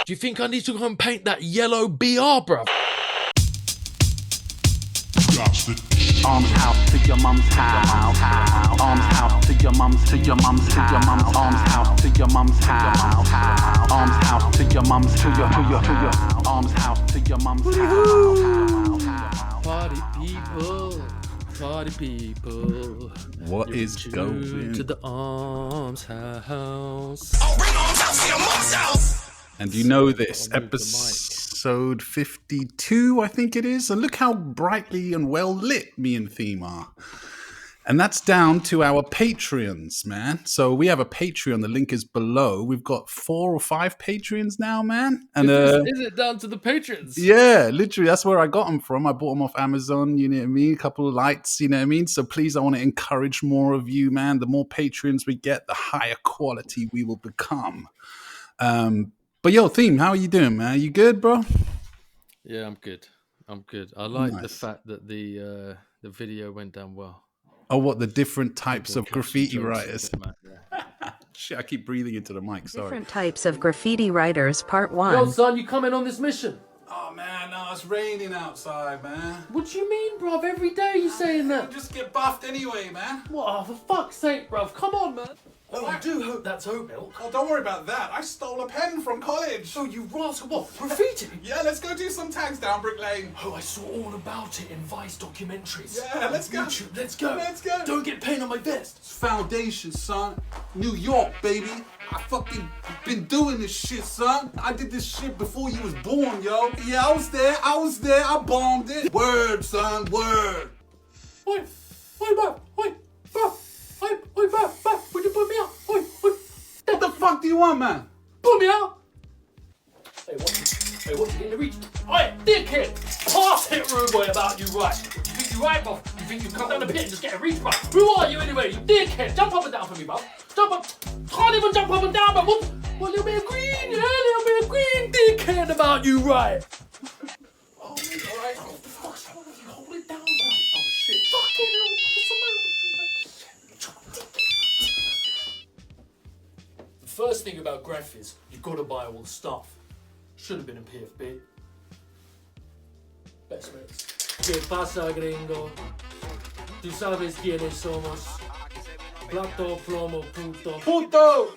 Do you think I need to go and paint that yellow BR, bruv? Arms out to your mum's house. Arms out to your mum's, to your mum's, to your mum's. Arms out to your mum's house. Arms out to your mum's, to your arms out to your mum's house. Party people, party people. What is going to the arms house? I'll bring arms out to your mom's house. And you know this, episode 52, I think it is. And look how brightly and well lit me and Theme are. And that's down to our Patreons, man. So we have a Patreon. The link is below. We've got 4 or 5 Patreons now, man. And Is it down to the patrons? yeah, literally, that's where I got them from. I bought them off Amazon, you know what I mean? A couple of lights, you know what I mean? So please, I want to encourage more of you, man. The more Patreons we get, the higher quality we will become. But yo, Theme, how are you doing, man? You good, bro? Yeah, I'm good. I like the fact that the video went down well. Oh, what, the different types of graffiti writers? Yeah. Shit, I keep breathing into the mic, sorry. Different types of graffiti writers, part 1. Yo, son, you coming on this mission? Oh, man, no, it's raining outside, man. What do you mean, bruv? Every day you saying that. Just get buffed anyway, man. What? Oh, for fuck's sake, bruv. Come on, man. Oh, I do hope that's oat milk. Oh, don't worry about that. I stole a pen from college. Oh, you rascal. What? Graffiti? Yeah, let's go do some tags down Brick Lane. Oh, I saw all about it in Vice documentaries. Yeah, let's go. YouTube. Let's go. Let's go. Don't get paint on my vest. It's foundation, son. New York, baby. I fucking been doing this shit, son. I did this shit before you was born, yo. Yeah, I was there. I bombed it. Word, son, word. Oi, bruv. Oi, bruv. Would you put me out? Oi. What the fuck do you want, man? Put me out. Hey, what you getting to reach? Oi, dickhead. Pass it, rude boy, about you right. You think you right, bruv? You think you come down the pit and just get a reach, bruv? Who are you anyway, you dickhead? Jump up and down for me, bruv. Jump up. Can't even jump up and down, bruv. What, little bit of green, yeah, little bit of green, dickhead about you right. Oh, alright. Oh, for fuck's sake, hold it down, right? Oh, shit. Fucking hell. The first thing about graph is you've got to buy all the stuff. Should have been in PFB. Best mates. ¿Qué pasa, gringo? Tú sabes quiénes somos. Plato, plomo, puto. Puto!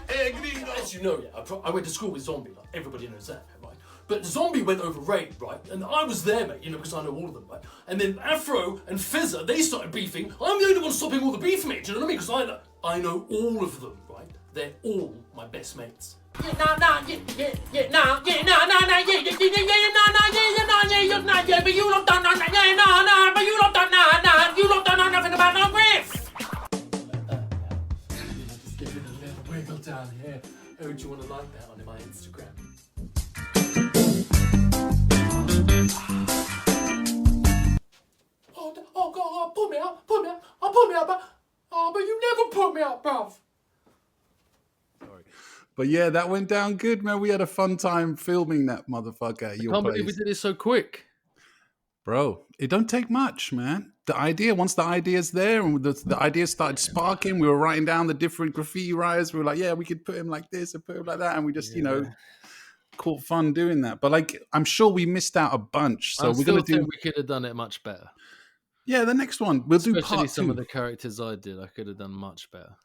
Hey, gringo! As you know, yeah, I went to school with Zombie, like everybody knows that, right? But Zombie went over raid, right? And I was there, mate, you know, because I know all of them, right? And then Afro and Fizzer, they started beefing. I'm the only one stopping all the beef, mate, do you know what I mean? Because I know all of them, right? They're all my best mates. But you don't done nothing about no griff. Just give it a little wiggle down here. Oh, do you want to like that on my Instagram? Oh, God, put me out, but you never put me out, bruv. But yeah, that went down good, man. We had a fun time filming that motherfucker at your place. Can't believe we did it so quick. Bro, it don't take much, man. Once the idea's there and the idea started sparking, we were writing down the different graffiti writers. We were like, yeah, we could put him like this and put him like that. And we just, caught fun doing that. But like, I'm sure we missed out a bunch. So we're going to do... we could have done it much better. Yeah, the next one. We'll do Especially part 2. some of the characters I did, I could have done much better.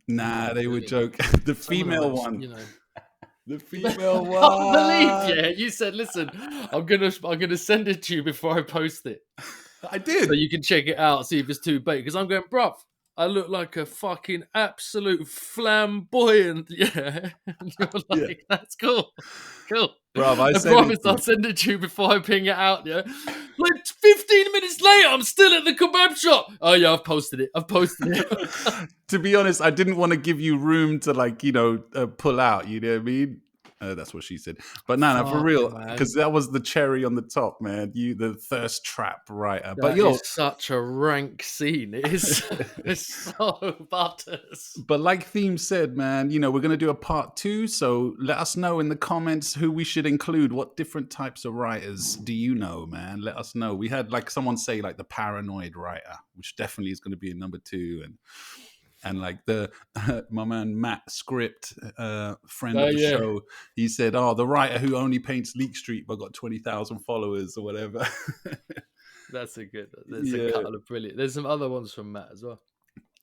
Nah, they were joking. The female one. You know. The female one. I can't believe, yeah. You said, listen, I'm gonna send it to you before I post it. I did. So you can check it out, see if it's too bait. Because I'm going, bruv, I look like a fucking absolute flamboyant. Yeah. And you're like, that's cool. Cool. Bruv, I promise I'll send it to you before I ping it out, yeah? Like 15 minutes later, I'm still at the kebab shop. Oh, yeah, I've posted it. To be honest, I didn't want to give you room to, pull out, you know what I mean? That's what she said. But no, for real, because that was the cherry on the top, man. You, the thirst trap writer. But is such a rank scene. It is it's so butters. But like Theme said, man, we're going to do a part 2. So let us know in the comments who we should include. What different types of writers do you know, man? Let us know. We had like someone say like the paranoid writer, which definitely is going to be in number 2. And like my man Matt Script, friend of the show, he said, "Oh, the writer who only paints Leak Street but got 20,000 followers or whatever." That's a good. There's a couple of brilliant. There's some other ones from Matt as well.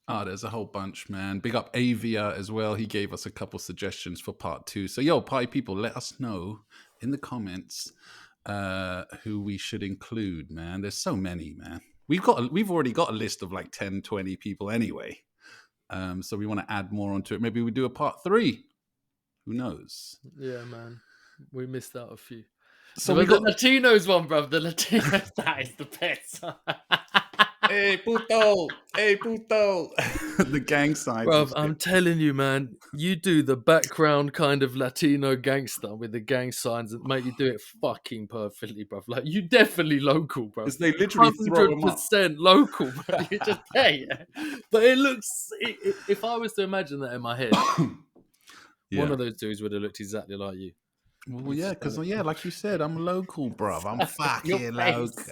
Oh, there's a whole bunch, man. Big up Avia as well. He gave us a couple suggestions for part 2. So, yo, party people, let us know in the comments who we should include, man. There's so many, man. We've already got a list of like 10, 20 people anyway. So we want to add more onto it. Maybe we do a part 3. Who knows? Yeah, man. We missed out a few. So we got the Latinos one, bro. The Latinos, that is the best. Hey puto, hey puto. The gang signs. Bro, I'm telling you, man, you do the background kind of Latino gangster with the gang signs, and mate, you do it fucking perfectly, bro. Like, you definitely local, bro. Because they literally throw them up. 100% local, bro. You just hey, but it looks. If I was to imagine that in my head, one of those dudes would have looked exactly like you. Well, yeah, because like you said, I'm local, bruv. I'm fucking local.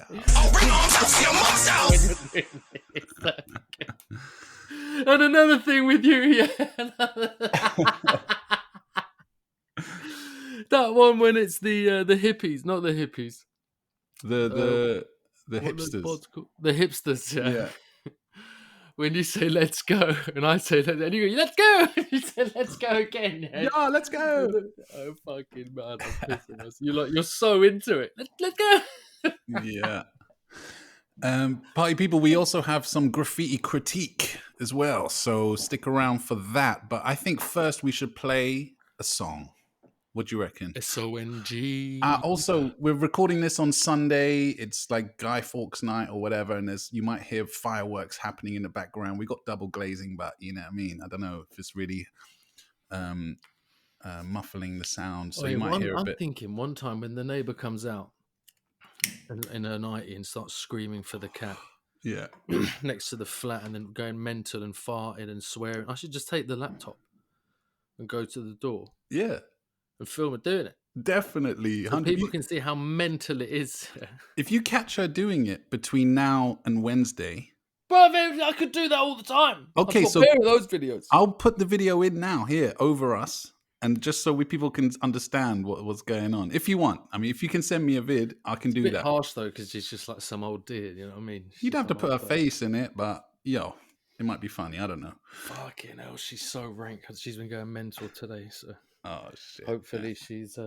And another thing with you, that one when it's the hippies, not the hippies, the hipsters, the hipsters, yeah. When you say "let's go" and I say "let's," and you go "let's go," you say "let's go" again. Yeah, let's go. Oh fucking man, I'm pissing us. You're so into it. Let's go. Yeah. Party people, we also have some graffiti critique as well, so stick around for that. But I think first we should play a song. What do you reckon? SONG. Also, we're recording this on Sunday. It's like Guy Fawkes night or whatever, and you might hear fireworks happening in the background. We got double glazing, but you know what I mean? I don't know if it's really muffling the sound, so you might hear a bit. I'm thinking one time when the neighbour comes out in her nightie and starts screaming for the cat. Yeah. Next to the flat and then going mental and farting and swearing. I should just take the laptop and go to the door. Yeah. And film her doing it. Definitely. So people can see how mental it is. If you catch her doing it between now and Wednesday. Bro, I could do that all the time. Okay, so those videos. I'll put the video in now here over us. And just so people can understand what's going on. If you want. I mean, if you can send me a vid, I can do that. It's a bit harsh, though, because she's just like some old deer, you know what I mean? You'd have to put her face in it, but, it might be funny. I don't know. Fucking hell, she's so rank. She's been going mental today, so... Oh, shit. Hopefully she's...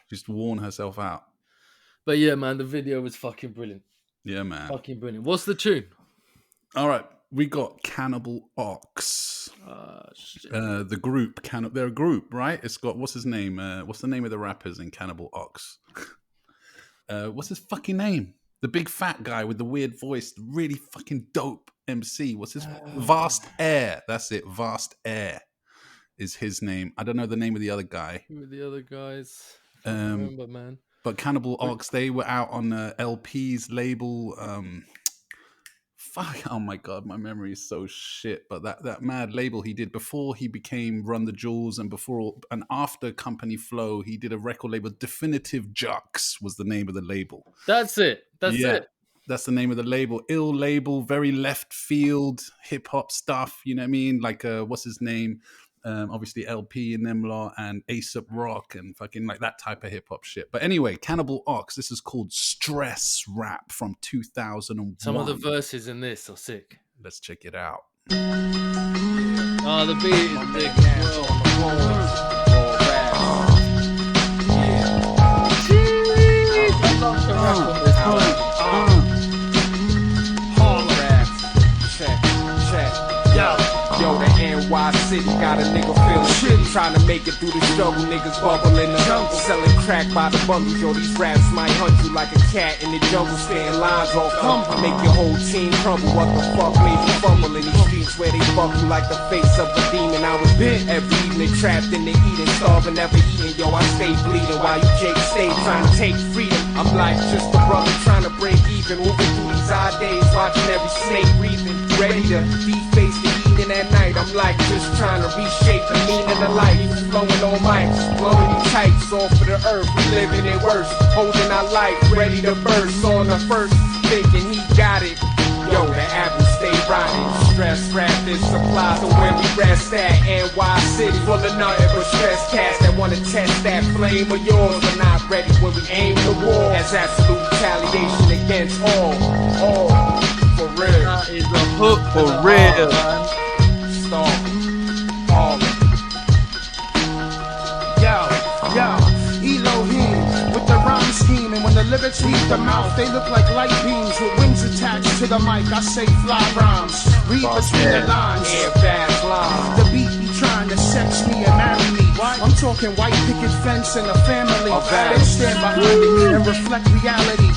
just worn herself out. But yeah, man, the video was fucking brilliant. Yeah, man. Fucking brilliant. What's the tune? All right. We got Cannibal Ox. Shit. The group, they're a group, right? It's got, what's his name? What's the name of the rappers in Cannibal Ox? What's his fucking name? The big fat guy with the weird voice, the really fucking dope MC. What's his? Vast Air. That's it. Vast Air is his name. I don't know the name of the other guy. Who are the other guys? I remember, man. But Cannibal Ox, they were out on LP's label. Fuck! Oh my god, my memory is so shit. But that mad label he did before he became Run the Jewels, and before and after Company Flow, he did a record label. Definitive Jux was the name of the label. That's it. That's it. That's the name of the label. Ill label, very left field hip hop stuff. You know what I mean? Like what's his name? Obviously LP and them lot and A$AP Rock and fucking like that type of hip hop shit. But anyway, Cannibal Ox, this is called Stress Rap from 2001. Some of the verses in this are sick. Let's check it out. Oh, the beat is big. Yo, the NY City got a nigga feeling shitty. Trying to make it through the struggle, niggas bubble in the jungle. Selling crack by the bundles, yo, these raps might hunt you like a cat in the jungle. Staying lines off humble, make your whole team crumble. What the fuck made you fumble in these streets where they fuck you like the face of a demon? I was bit every evening, trapped in the eating, starving, never eating. Yo, I stay bleeding while you Jake stay trying to take freedom. I'm like just a brother trying to break even, moving through these odd days, watching every snake breathing, ready to deface the evening at night. I'm like just trying to reshape the meaning of life. Flowing on mics, blowing you tights all for the earth. We living it worse, holding our life, ready to burst on the first, thinking he got it. Yo, the apple stay rotting. Stress rap, this applies to where we rest at. NY City, full of nothing but stress cats that wanna test that flame of yours, but not ready when we aim the war. As absolute retaliation against all, for real. That is a hook for real. Stop, all. Yo, Elohim with the rhyme scheme, and when the lyrics leave the mouth, they look like light beams with wings attached to the mic. I say fly rhymes, read between the lines. Air fast line. The beat be trying to sex me and marry me. I'm talking white picket fence and a family. They stand behind it and reflect reality.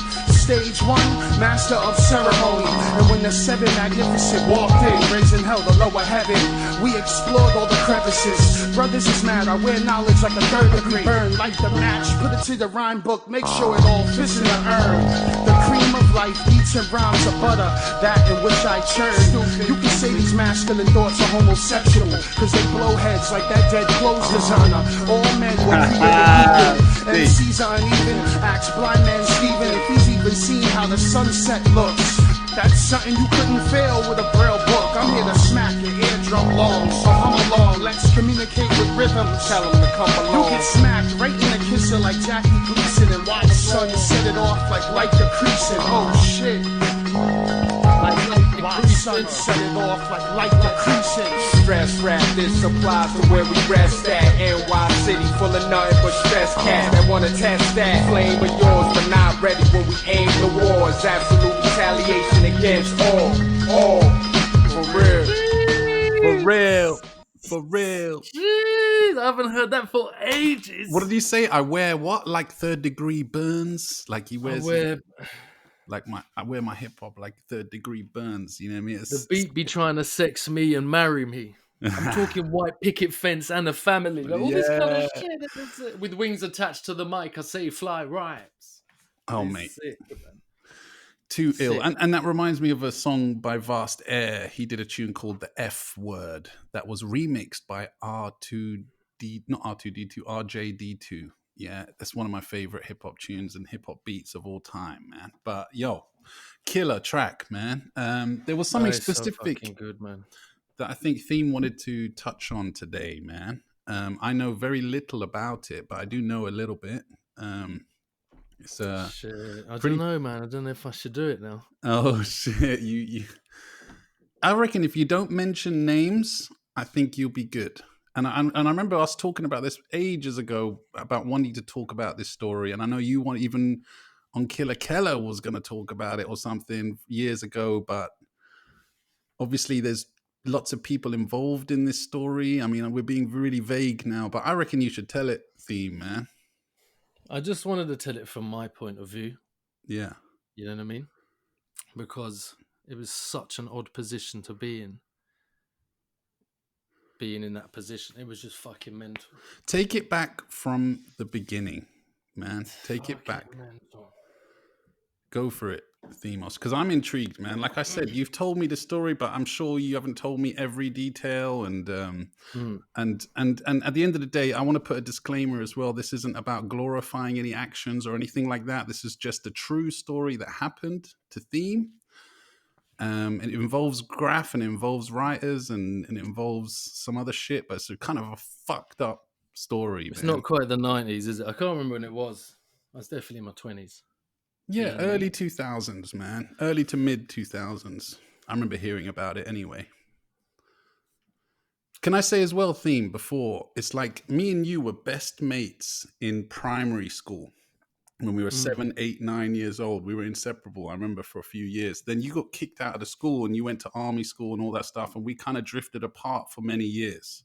Stage one, master of ceremony. And when the seven magnificent walked in, raising hell the lower heaven, we explored all the crevices. Brothers is mad, I wear knowledge like a third degree burn. Light the match, put it to the rhyme book, make sure it all fits in the urn. The cream of life, beats and rhymes of butter, that in which I churn. You can say these masculine thoughts are homosexual, cause they blow heads like that dead clothes designer. All men were created equal. MCs are uneven, ask blind man Steven if he's even seen how the sunset looks. That's something you couldn't fail with a braille book. I'm here to smack your eardrum long, so hum along, let's communicate with rhythms. Tell him to come along. You get smacked right in the kisser like Jackie Gleason, and watch the sun set it off like light decreasing. Oh shit. Watch sun set it off like light decreasing. Stress rap, this applies to where we rest at. NY City, full of nothing but stress cats that wanna test that flame of yours, but not ready when we aim the wars. Absolute retaliation against all, for real. For real. For real. Jeez, I haven't heard that for ages. What did you say? I wear what? Like third degree burns? Like he wears I wear my hip hop like third degree burns, you know what I mean? The beat be trying to sex me and marry me. I'm talking white picket fence and a family. Like, all this kind of shit. With wings attached to the mic, I say fly rhymes. Oh, mate. Sick, man. Too Sick. ill. And that reminds me of a song by Vast Air. He did a tune called The F Word that was remixed by RJD2. Yeah, that's one of my favorite hip hop tunes and hip hop beats of all time, man. But yo, killer track, man. There was something specific so good, man, that I think Theme wanted to touch on today, man. I know very little about it, but I do know a little bit. It's shit. I don't know, man. I don't know if I should do it now. Oh shit, you. I reckon if you don't mention names, I think you'll be good. And I remember us talking about this ages ago about wanting to talk about this story. And I know you want even on Killer Keller was going to talk about it or something years ago. But obviously there's lots of people involved in this story. I mean, we're being really vague now, but I reckon you should tell it, Theme, man. I just wanted to tell it from my point of view. Yeah. You know what I mean? Because it was such an odd position to be in. Being in that position, it was just fucking mental. Take it back from the beginning, man. Take it back. Mental. Go for it, Themos, because I'm intrigued, man. Like I said, you've told me the story, but I'm sure you haven't told me every detail. And at the end of the day, I want to put a disclaimer as well. This isn't about glorifying any actions or anything like that. This is just a true story that happened to Theme. And it involves graph and it involves writers and it involves some other shit, but it's a kind of a fucked up story. It's not quite the 90s, is it? I can't remember when it was. I was definitely in my 20s. Yeah, early 2000s, man. Early to mid 2000s. I remember hearing about it anyway. Can I say as well, Theme, before, it's like me and you were best mates in primary school. When we were 7, 8, 9 years old, we were inseparable. I remember for a few years. Then you got kicked out of the school and you went to army school and all that stuff. And we kind of drifted apart for many years.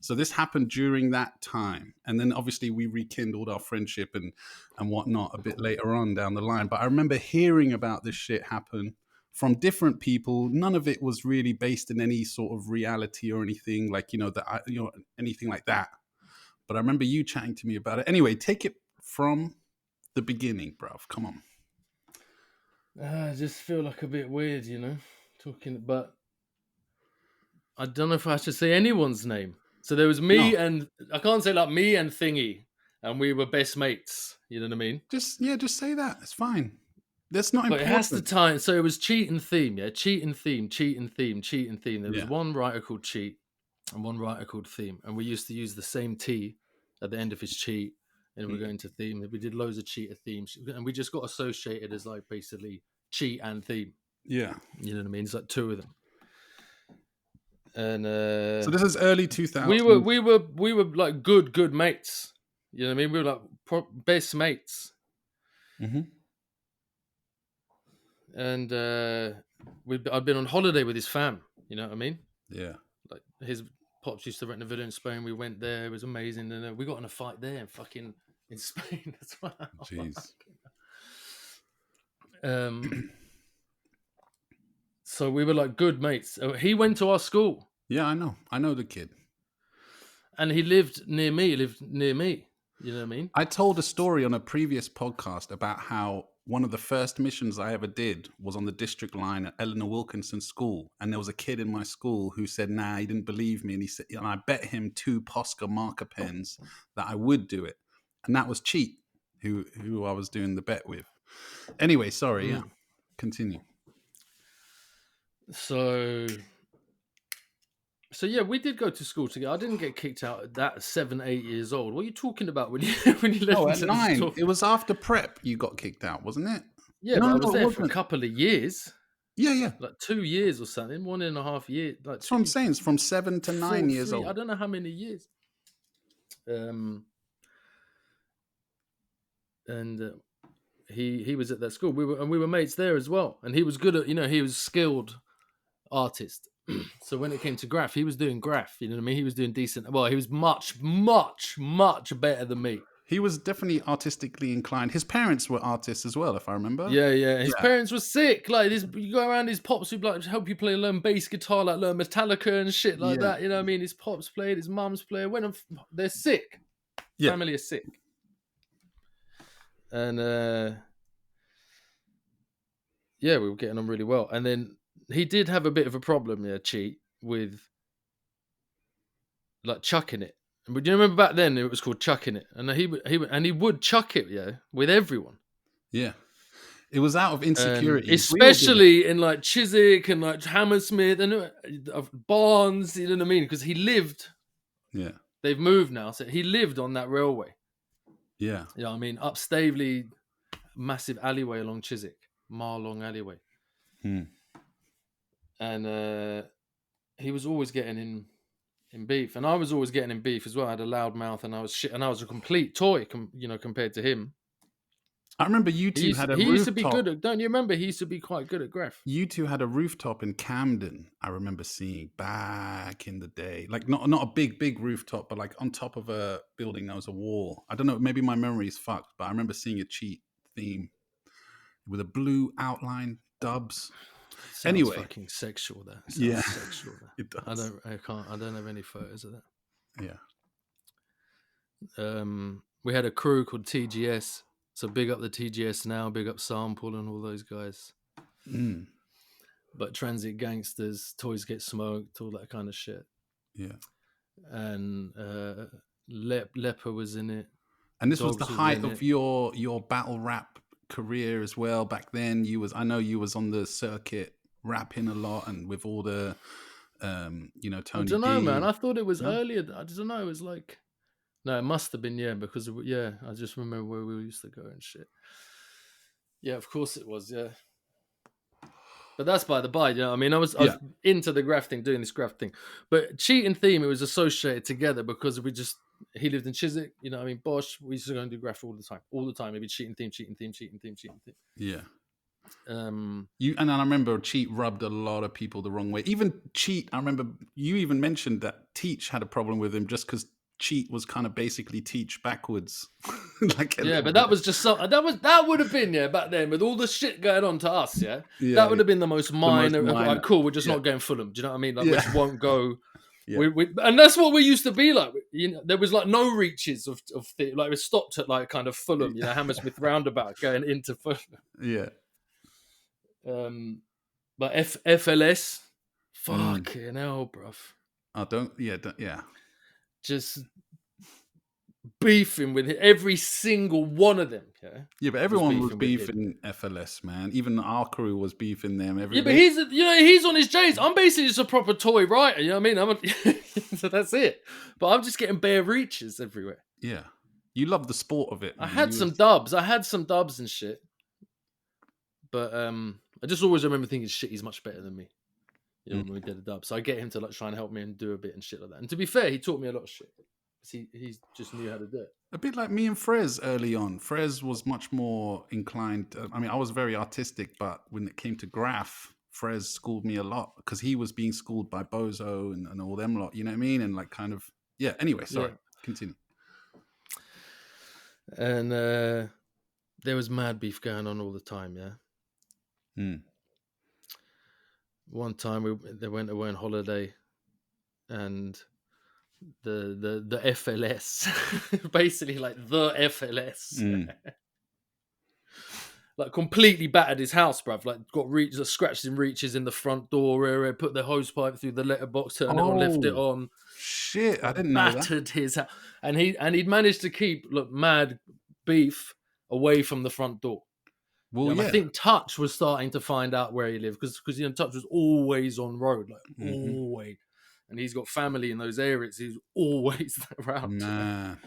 So this happened during that time. And then obviously we rekindled our friendship and whatnot a bit later on down the line. But I remember hearing about this shit happen from different people. None of it was really based in any sort of reality or anything like, anything like that. But I remember you chatting to me about it. Anyway, take it from the beginning, bruv. Come on. I just feel like a bit weird, talking, but I don't know if I should say anyone's name. So there was me and I can't say like me and Thingy, and we were best mates. You know what I mean? Just say that. It's fine. That's not But it has to important. tie. So it was cheat and theme, yeah. Cheat and theme, cheat and theme, cheat and theme. There was Yeah. one writer called Cheat and one writer called Theme, and we used to use the same T at the end of his cheat, and we're going to theme. We did loads of cheat and themes, and we just got associated as like basically cheat and theme. Yeah. You know what I mean? It's like two of them. And So this is early 2000s. we were like good mates. You know what I mean? We were like best mates. Mm-hmm. And I'd been on holiday with his fam. You know what I mean? Yeah. Like his pops used to rent a villa in Spain. We went there. It was amazing. And we got in a fight there in Spain as well. Jeez. So we were like good mates. He went to our school. Yeah, I know the kid. And he lived near me. You know what I mean? I told a story on a previous podcast about how one of the first missions I ever did was on the district line at Eleanor Wilkinson School. And there was a kid in my school who said, nah, he didn't believe me. And he said, and I bet him 2 Posca marker pens that I would do it. And that was Cheat, who I was doing the bet with. Anyway, sorry. Yeah. Continue. So yeah, we did go to school together. I didn't get kicked out at that 7, 8 years old. What are you talking about when you left? Oh, at 9. It was after prep you got kicked out, wasn't it? Yeah, No, but I was it there for a wasn't. couple of years. Yeah. Like 2 years or something, 1.5 years. Like That's what I'm saying. It's from 7 to 9 years 3, old. I don't know how many years. He was at that school. We were mates there as well, and he was good at, he was skilled artist. So when it came to graph, he was doing graph. You know what I mean? He was doing decent. Well, he was much better than me. He was definitely artistically inclined. His parents were artists as well, if I remember. Yeah. His parents were sick. Like this, you go around, his pops would like help you learn bass guitar, like learn Metallica and shit like that. You know what I mean? His pops played, his mums played. They're sick. Yeah. Family is sick. And we were getting on really well. And then he did have a bit of a problem, Cheat, with like chucking it. But do you remember back then it was called chucking it, and he would chuck it, with everyone. Yeah, it was out of insecurity, especially in like Chiswick and like Hammersmith and Barnes. You know what I mean? Because he lived. Yeah, they've moved now, so he lived on that railway. Yeah, you know what I mean, up Staveley, massive alleyway along Chiswick, mile-long alleyway. And he was always getting in beef, and I was always getting in beef as well. I had a loud mouth, and I was shit, and I was a complete toy, compared to him. I remember you two had a rooftop. He used to be good at, don't you remember? He used to be quite good at graph. You two had a rooftop in Camden. I remember seeing back in the day, like not a big rooftop, but like on top of a building there was a wall. I don't know, maybe my memory is fucked, but I remember seeing a Cheat theme with a blue outline, dubs. Sounds anyway, fucking sexual there. Sexual there. It does. I don't have any photos of that. Yeah. We had a crew called TGS. So big up the TGS now, big up Sample and all those guys. But Transit Gangsters, Toys Get Smoked, all that kind of shit. Yeah. And Leper was in it. And this was the height of your battle rap career as well. Back then, I know you was on the circuit rapping a lot, and with all the, Tony. I don't know, man. I thought it was earlier. I don't know. It was like, no, it must have been because I just remember where we used to go and shit. Yeah, of course it was. Yeah, but that's by the by. You know what I mean? I was into the graph thing, doing this graph thing, but Cheat and Theme, it was associated together because he lived in Chiswick, you know what I mean? Bosch, we used to go and do graph all the time. Maybe Cheat and Theme. Yeah. And I remember Cheat rubbed a lot of people the wrong way. Even Cheat, I remember you even mentioned that Teach had a problem with him just because Cheat was kind of basically Teach backwards. But that was just that would have been back then with all the shit going on to us. That would have been the most minor. Like, cool, we're just not going Fulham. Do you know what I mean? Like, we just won't go. Yeah. And that's what we used to be like. There was like no reaches of like we stopped at like kind of Fulham, Hammersmith roundabout going into Fulham. Yeah. But FLS, fucking hell, bruv. I don't. Yeah. Just beefing with every single one of them. Yeah, Yeah, but everyone was beefing beefing FLS, man. Even our crew was beefing them every Yeah, but day. he's on his J's. I'm basically just a proper toy writer. You know what I mean? So that's it. But I'm just getting bare reaches everywhere. Yeah. You love the sport of it, I man. had some dubs. I had some dubs and shit. But I just always remember thinking, shit, he's much better than me. You know, when we did a dub. So I get him to like try and help me and do a bit and shit like that. And to be fair, he taught me a lot of shit. He just knew how to do it. A bit like me and Frez early on. Frez was much more inclined. I mean, I was very artistic, but when it came to graph, Frez schooled me a lot because he was being schooled by Bozo and all them lot. You know what I mean? And like kind of, yeah. Anyway, sorry. Yeah. Continue. And there was mad beef going on all the time, yeah. One time they went away on holiday, and the FLS, basically like the FLS, like completely battered his house, bruv. Like got scratches and reaches in the front door area, put the hose pipe through the letterbox, turned it on, left it on. Shit, I didn't know that. Battered his house, and he'd managed to keep mad beef away from the front door. Well, I think Touch was starting to find out where he lived because Touch was always on road, like always, and he's got family in those areas. He's always around, man.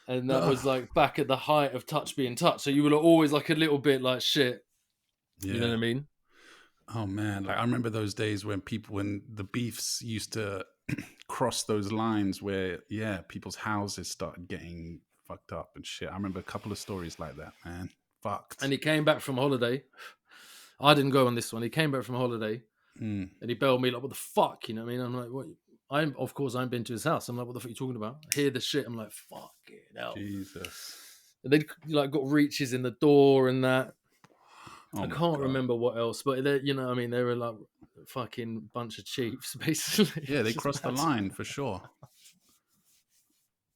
And that was like back at the height of Touch being Touch. So you were always like a little bit like shit. Yeah. You know what I mean? Oh man, like I remember those days when the beefs used to cross those lines where people's houses started getting fucked up and shit. I remember a couple of stories like that, man. Fucked. And he came back from holiday. I didn't go on this one. He came back from holiday and he bailed me like, what the fuck? You know what I mean? I'm like, what? Of course, I ain't been to his house. I'm like, what the fuck are you talking about? I hear the shit. I'm like, fucking hell. Jesus. And they like got reaches in the door and that. Oh I can't remember what else, but you know what I mean? They were like fucking bunch of chiefs, basically. Yeah, they crossed the line for sure.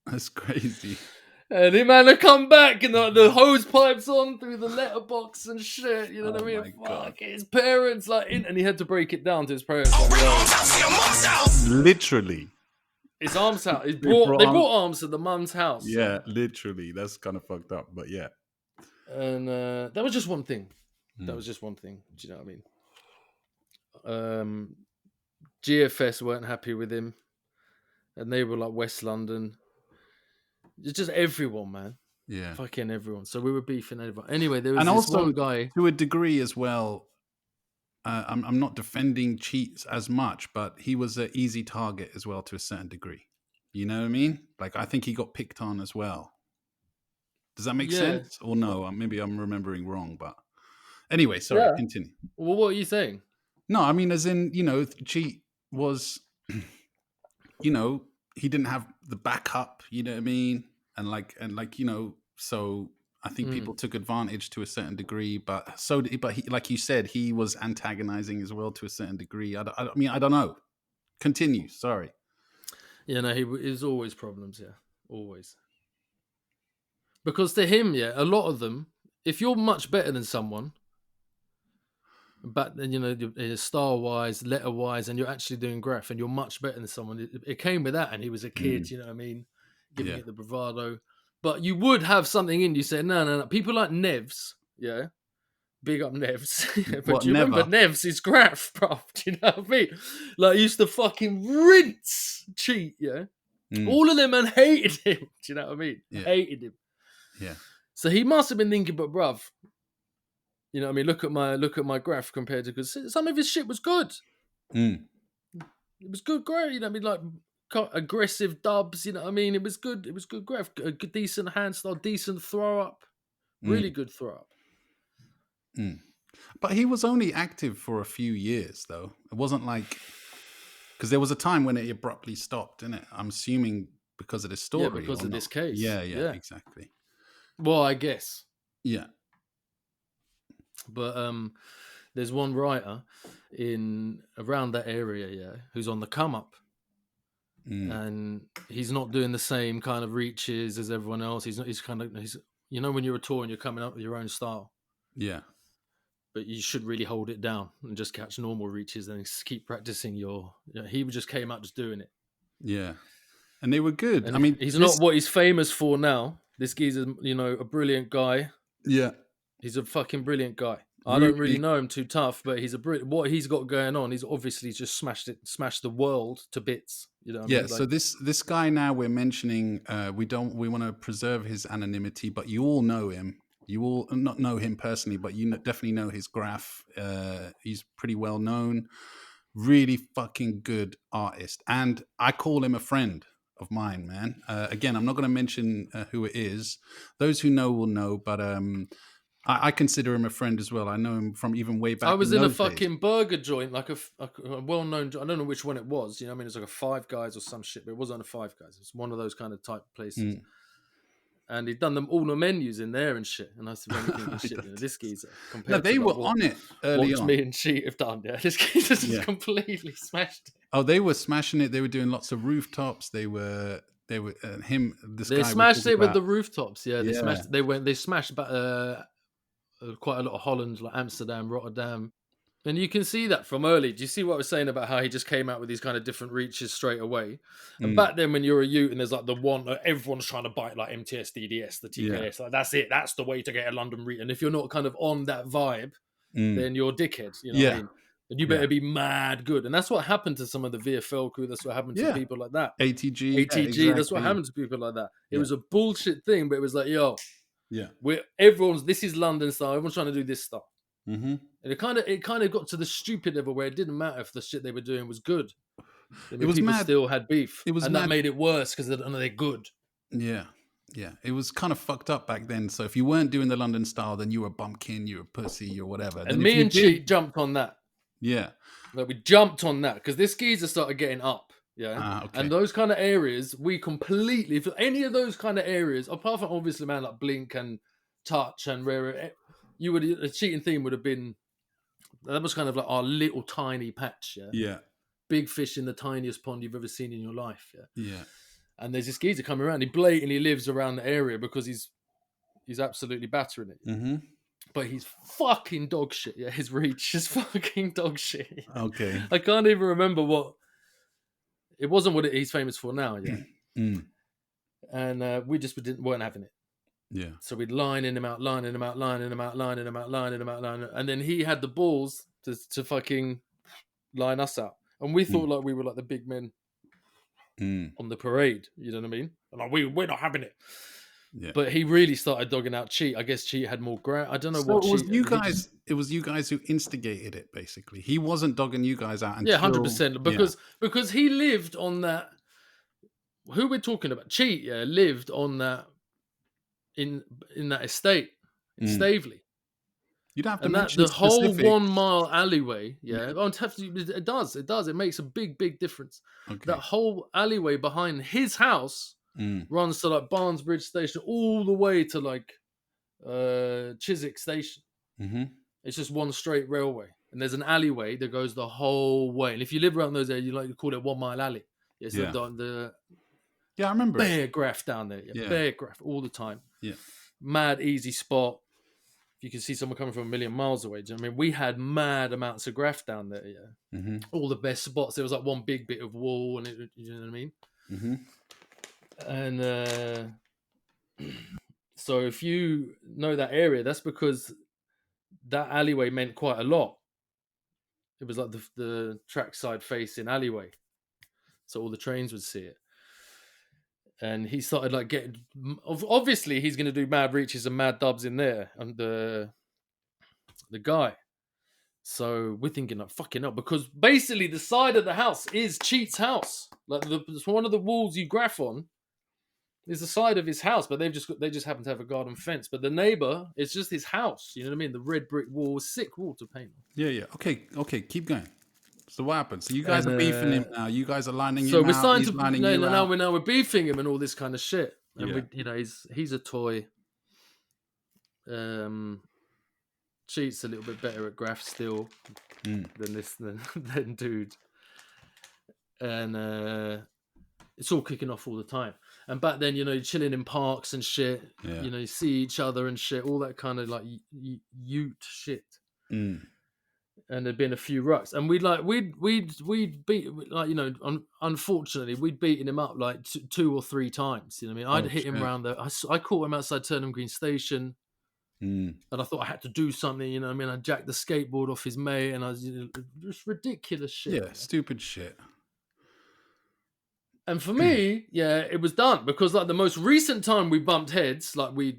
That's crazy. And the man had come back and the hose pipes on through the letterbox and shit. You know what I mean? Fuck, his parents and he had to break it down to his parents. Literally. His arms house. They brought arms to the mum's house. Yeah, literally. That's kind of fucked up, but yeah. And that was just one thing. That was just one thing. Do you know what I mean? GFS weren't happy with him, and they were like West London. It's just everyone, man. Yeah, fucking everyone. So we were beefing everyone. Anyway, there was and this also one guy to a degree as well. I'm not defending Cheats as much, but he was an easy target as well to a certain degree. You know what I mean? Like I think he got picked on as well. Does that make sense? Or no? Maybe I'm remembering wrong, but. Anyway, sorry, continue. Well, what are you saying? No, I mean, as in, Cheat was, he didn't have the backup, you know what I mean? And so I think people took advantage to a certain degree, but he, like you said, he was antagonizing as well to a certain degree. I mean, I don't know. Continue, sorry. Yeah, no, he was always problems, always. Because to him, a lot of them, if you're much better than someone, but then style wise, letter wise, and you're actually doing graph, and you're much better than someone. It came with that, and he was a kid. You know what I mean? Giving it the bravado, but you would have something in you saying, no. People like Nevs, big up Nevs. But do you remember Nevs is graph, bro? Do you know what I mean? Like used to fucking rinse Cheat, All of them man hated him. Do you know what I mean? Hated him. Yeah. So he must have been thinking, but bruv. You know what I mean? Look at my graph compared to, because some of his shit was good. It was good graph. You know what I mean? Like aggressive dubs. You know what I mean? It was good. It was good graph. A good, decent hand style, decent throw up. Really good throw up. But he was only active for a few years, though. It wasn't like, because there was a time when it abruptly stopped, didn't it? I'm assuming because of this story. Yeah, because of this case. Yeah, exactly. Well, I guess. Yeah. But there's one writer in around that area, who's on the come up, and he's not doing the same kind of reaches as everyone else. He's when you're a tour and you're coming up with your own style. Yeah. But you should really hold it down and just catch normal reaches and keep practicing he just came out just doing it. Yeah. and they were good. And I mean, he's this- not what he's famous for now. This geezer's, a brilliant guy. Yeah, He's a fucking brilliant guy. I don't really Really- know him too tough, but he's what he's got going on. He's obviously just smashed the world to bits. You know what I yeah. mean? So this guy now we're mentioning, we want to preserve his anonymity, but you all know him. You all not know him personally, but you definitely know his graph. He's pretty well known. Really fucking good artist, and I call him a friend of mine, man. Again, I'm not going to mention who it is. Those who know will know, but I consider him a friend as well. I know him from even way back. I was in a those days. fucking burger joint, like a well-known. I don't know which one it was. You know, what I mean, it's like a Five Guys or some shit, but it wasn't a Five Guys. It's one of those kind of type places. And he'd done them all the menus in there and shit. And I was thinking, shit, this geezer compared No, they to were what on it early Watch on. Me and Cheat have done. Yeah, this geezer just Yeah. completely smashed it. Oh, they were smashing it. They were doing lots of rooftops. They were him. This They guy we smashed talked it with about. the rooftops. Yeah, they Yeah. smashed. They smashed quite a lot of Holland, like Amsterdam, Rotterdam. And you can see that from early. Do you see what I was saying about how he just came out with these kind of different reaches straight away? And back then, when you're a Yout and there's like the one, everyone's trying to bite like MTS, DDS, the TKS. Like that's it. That's the way to get a London reach. And if you're not kind of on that vibe, then you're a dickhead. You know what I mean? And you better be mad good. And that's what happened to some of the VFL crew. That's what happened to people like that. ATG. ATG. That's what exactly. happened to people like that. It was a bullshit thing, but it was like, yo, Yeah. this is London style. Everyone's trying to do this stuff. Mm-hmm. And it kind of got to the stupid level where it didn't matter if the shit they were doing was good. I mean, It was people mad. still had beef. It was and mad. that made it worse because they're good. Yeah. Yeah. It was kind of fucked up back then. So if you weren't doing the London style, then you were a bumpkin, you were a pussy, or whatever. And Then if me you and did- Cheat jumped on that. Yeah. Like we jumped on that because this geezer started getting up. Yeah. Okay. And those kind of areas, we completely, for any of those kind of areas, apart from obviously, man, like Blink and Touch and Rare, a cheating theme would have been, that was kind of like our little tiny patch. Yeah. Yeah. Big fish in the tiniest pond you've ever seen in your life. Yeah. Yeah. And there's this geezer coming around. He blatantly lives around the area because he's absolutely battering it. Mm-hmm. But he's fucking dog shit. Yeah, his reach is fucking dog shit. Okay. I can't even remember what. It wasn't what he's famous for now. Yeah. And we just weren't having it. Yeah. So we'd lining him out, and then he had the balls to fucking line us out. And we thought like we were like the big men on the parade. You know what I mean? And like, we're not having it. Yeah. But he really started dogging out Cheat. I guess Cheat had more ground. I don't know So what it was Cheat. you guys. It was you guys who instigated it. Basically, he wasn't dogging you guys out. Yeah, Until, 100%. Because he lived on that. Who we're talking about? Cheat. Yeah, lived on that in that estate in Staveley. You'd have to And that mention the whole specifics. 1 mile alleyway. Yeah, it does. It makes a big difference. Okay. That whole alleyway behind his house runs to like Barnesbridge Station all the way to like Chiswick Station. Mm-hmm. It's just one straight railway, and there's an alleyway that goes the whole way. And if you live around those areas, you call it 1 mile alley. It's Yeah. the Yeah, I remember. it. bear graph down there. Yeah. Bear graph all the time. Yeah. Mad easy spot. You can see someone coming from a million miles away. Do you know what I mean? We had mad amounts of graph down there. Yeah. Mm-hmm. All the best spots. There was like one big bit of wall, and you know what I mean. Mm-hmm. And so if you know that area, that's because that alleyway meant quite a lot. It was like the trackside facing alleyway, so all the trains would see it. And he started like getting. Obviously, he's going to do mad reaches and mad dubs in there, and the guy. So we're thinking like fucking up, because basically the side of the house is Cheat's house. Like it's one of the walls you graph on is the side of his house, but they just happen to have a garden fence. But the neighbor, it's just his house. You know what I mean? The red brick wall, sick wall to paint. Yeah, yeah. Okay, keep going. So what happens? So you guys are beefing him now. You guys are lining So him we're out. starting He's to lining you now out. we're beefing him and all this kind of shit. And Yeah. he's a toy. Cheat's a little bit better at graph still than than dude. And it's all kicking off all the time. And back then, you're chilling in parks and shit. Yeah. You see each other and shit, all that kind of like Yout shit. and there'd been a few rucks, and we'd beat, like, you know, unfortunately we'd beaten him up like 2 or 3 times. You know what I mean? I'd hit him around I caught him outside Turnham Green Station, and I thought I had to do something. You know what I mean? I jacked the skateboard off his mate, and I was, you know, just ridiculous shit. Yeah, stupid shit. And for me, yeah, it was done, because like the most recent time we bumped heads, like we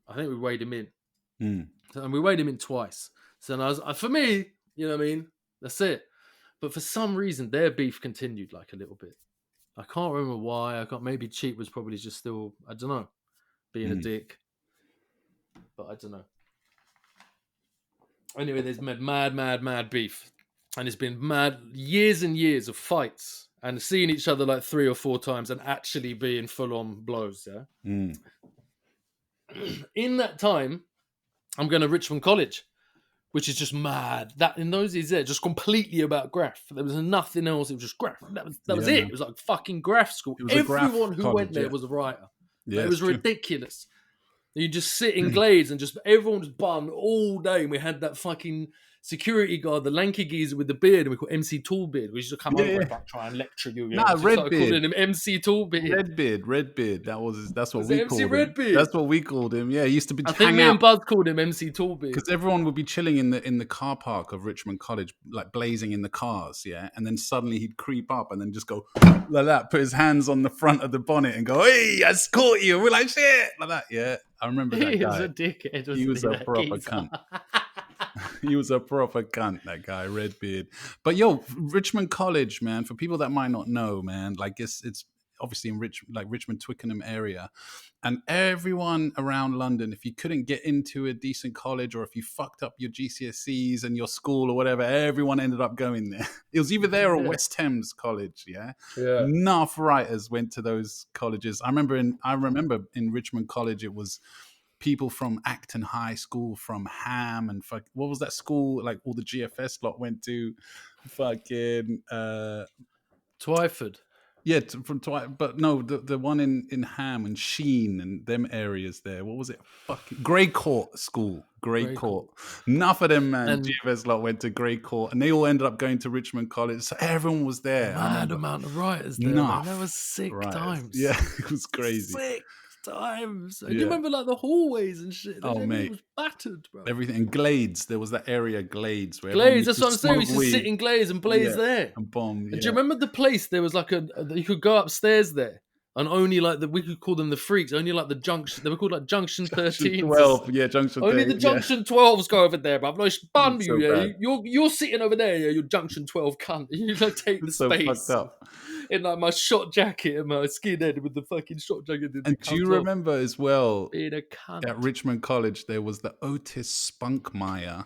I think we weighed him in. And we weighed him in twice. So then for me, you know what I mean? That's it. But for some reason, their beef continued like a little bit. I can't remember why. Maybe Cheap was probably just still, I don't know, being a dick. But I don't know. Anyway, there's mad beef. And it's been mad years and years of fights and seeing each other like 3 or 4 times and actually being full on blows, yeah? In that time, I'm going to Richmond College, which is just mad. That in those days, just completely about graph. There was nothing else. It was just graph. That was it. It was like fucking graph school. Everyone who went there was a writer. Yeah, it was ridiculous. You just sit in Glades and just everyone was bummed all day. And we had that fucking security guard, the lanky geezer with the beard, and we called MC Tallbeard. We used to come over and try and lecture you. Nah, Redbeard. Calling him MC Tallbeard. Redbeard. That's what Was we it called MC him. Redbeard? That's what we called him. Yeah, he used to be. I think me and Buzz called him MC Tallbeard because everyone would be chilling in the car park of Richmond College, like blazing in the cars, yeah. And then suddenly he'd creep up and then just go like that, put his hands on the front of the bonnet and go, "Hey, I caught you!" We're like, "Shit!" like that. Yeah, I remember that guy. He was a dickhead. He was a proper cunt. He was a proper cunt, that guy, Redbeard. But yo, Richmond College, man, for people that might not know, man, like it's obviously in Richmond, Twickenham area. And everyone around London, if you couldn't get into a decent college or if you fucked up your GCSEs and your school or whatever, everyone ended up going there. It was either there or West Thames College, yeah? Enough writers went to those colleges. I remember in Richmond College, it was people from Acton High School, from Ham, and what was that school? Like all the GFS lot went to, fucking Twyford. Yeah, from Twyford, but no, the one in Ham and Sheen and them areas there. What was it? Fucking Grey Court School. Grey Court. Enough of them, man. GFS lot went to Grey Court, and they all ended up going to Richmond College. So everyone was there. Mad amount of writers there. Man. That was sick times. Yeah, it was crazy. Sick times. Do you remember like the hallways and shit? Oh, mate, it was battered, bro. Everything. And Glades, there was that area Glades where that's what I'm saying. We used to sit in Glades and blaze there and bomb. Do you remember the place? There was like you could go upstairs there, and only like we could call them the freaks. Only like the junction. They were called like Junction 13. 12. Yeah, Junction 13. Only the Junction 12s go over there, bro. Like, bun you, yeah. You're sitting over there, yeah. You're Junction 12 cunt. You like take the space. Fucked up. In like my shot jacket and my skinhead with the fucking shot jacket. And do you remember as well, being a cunt. At Richmond College, there was the Otis Spunkmeyer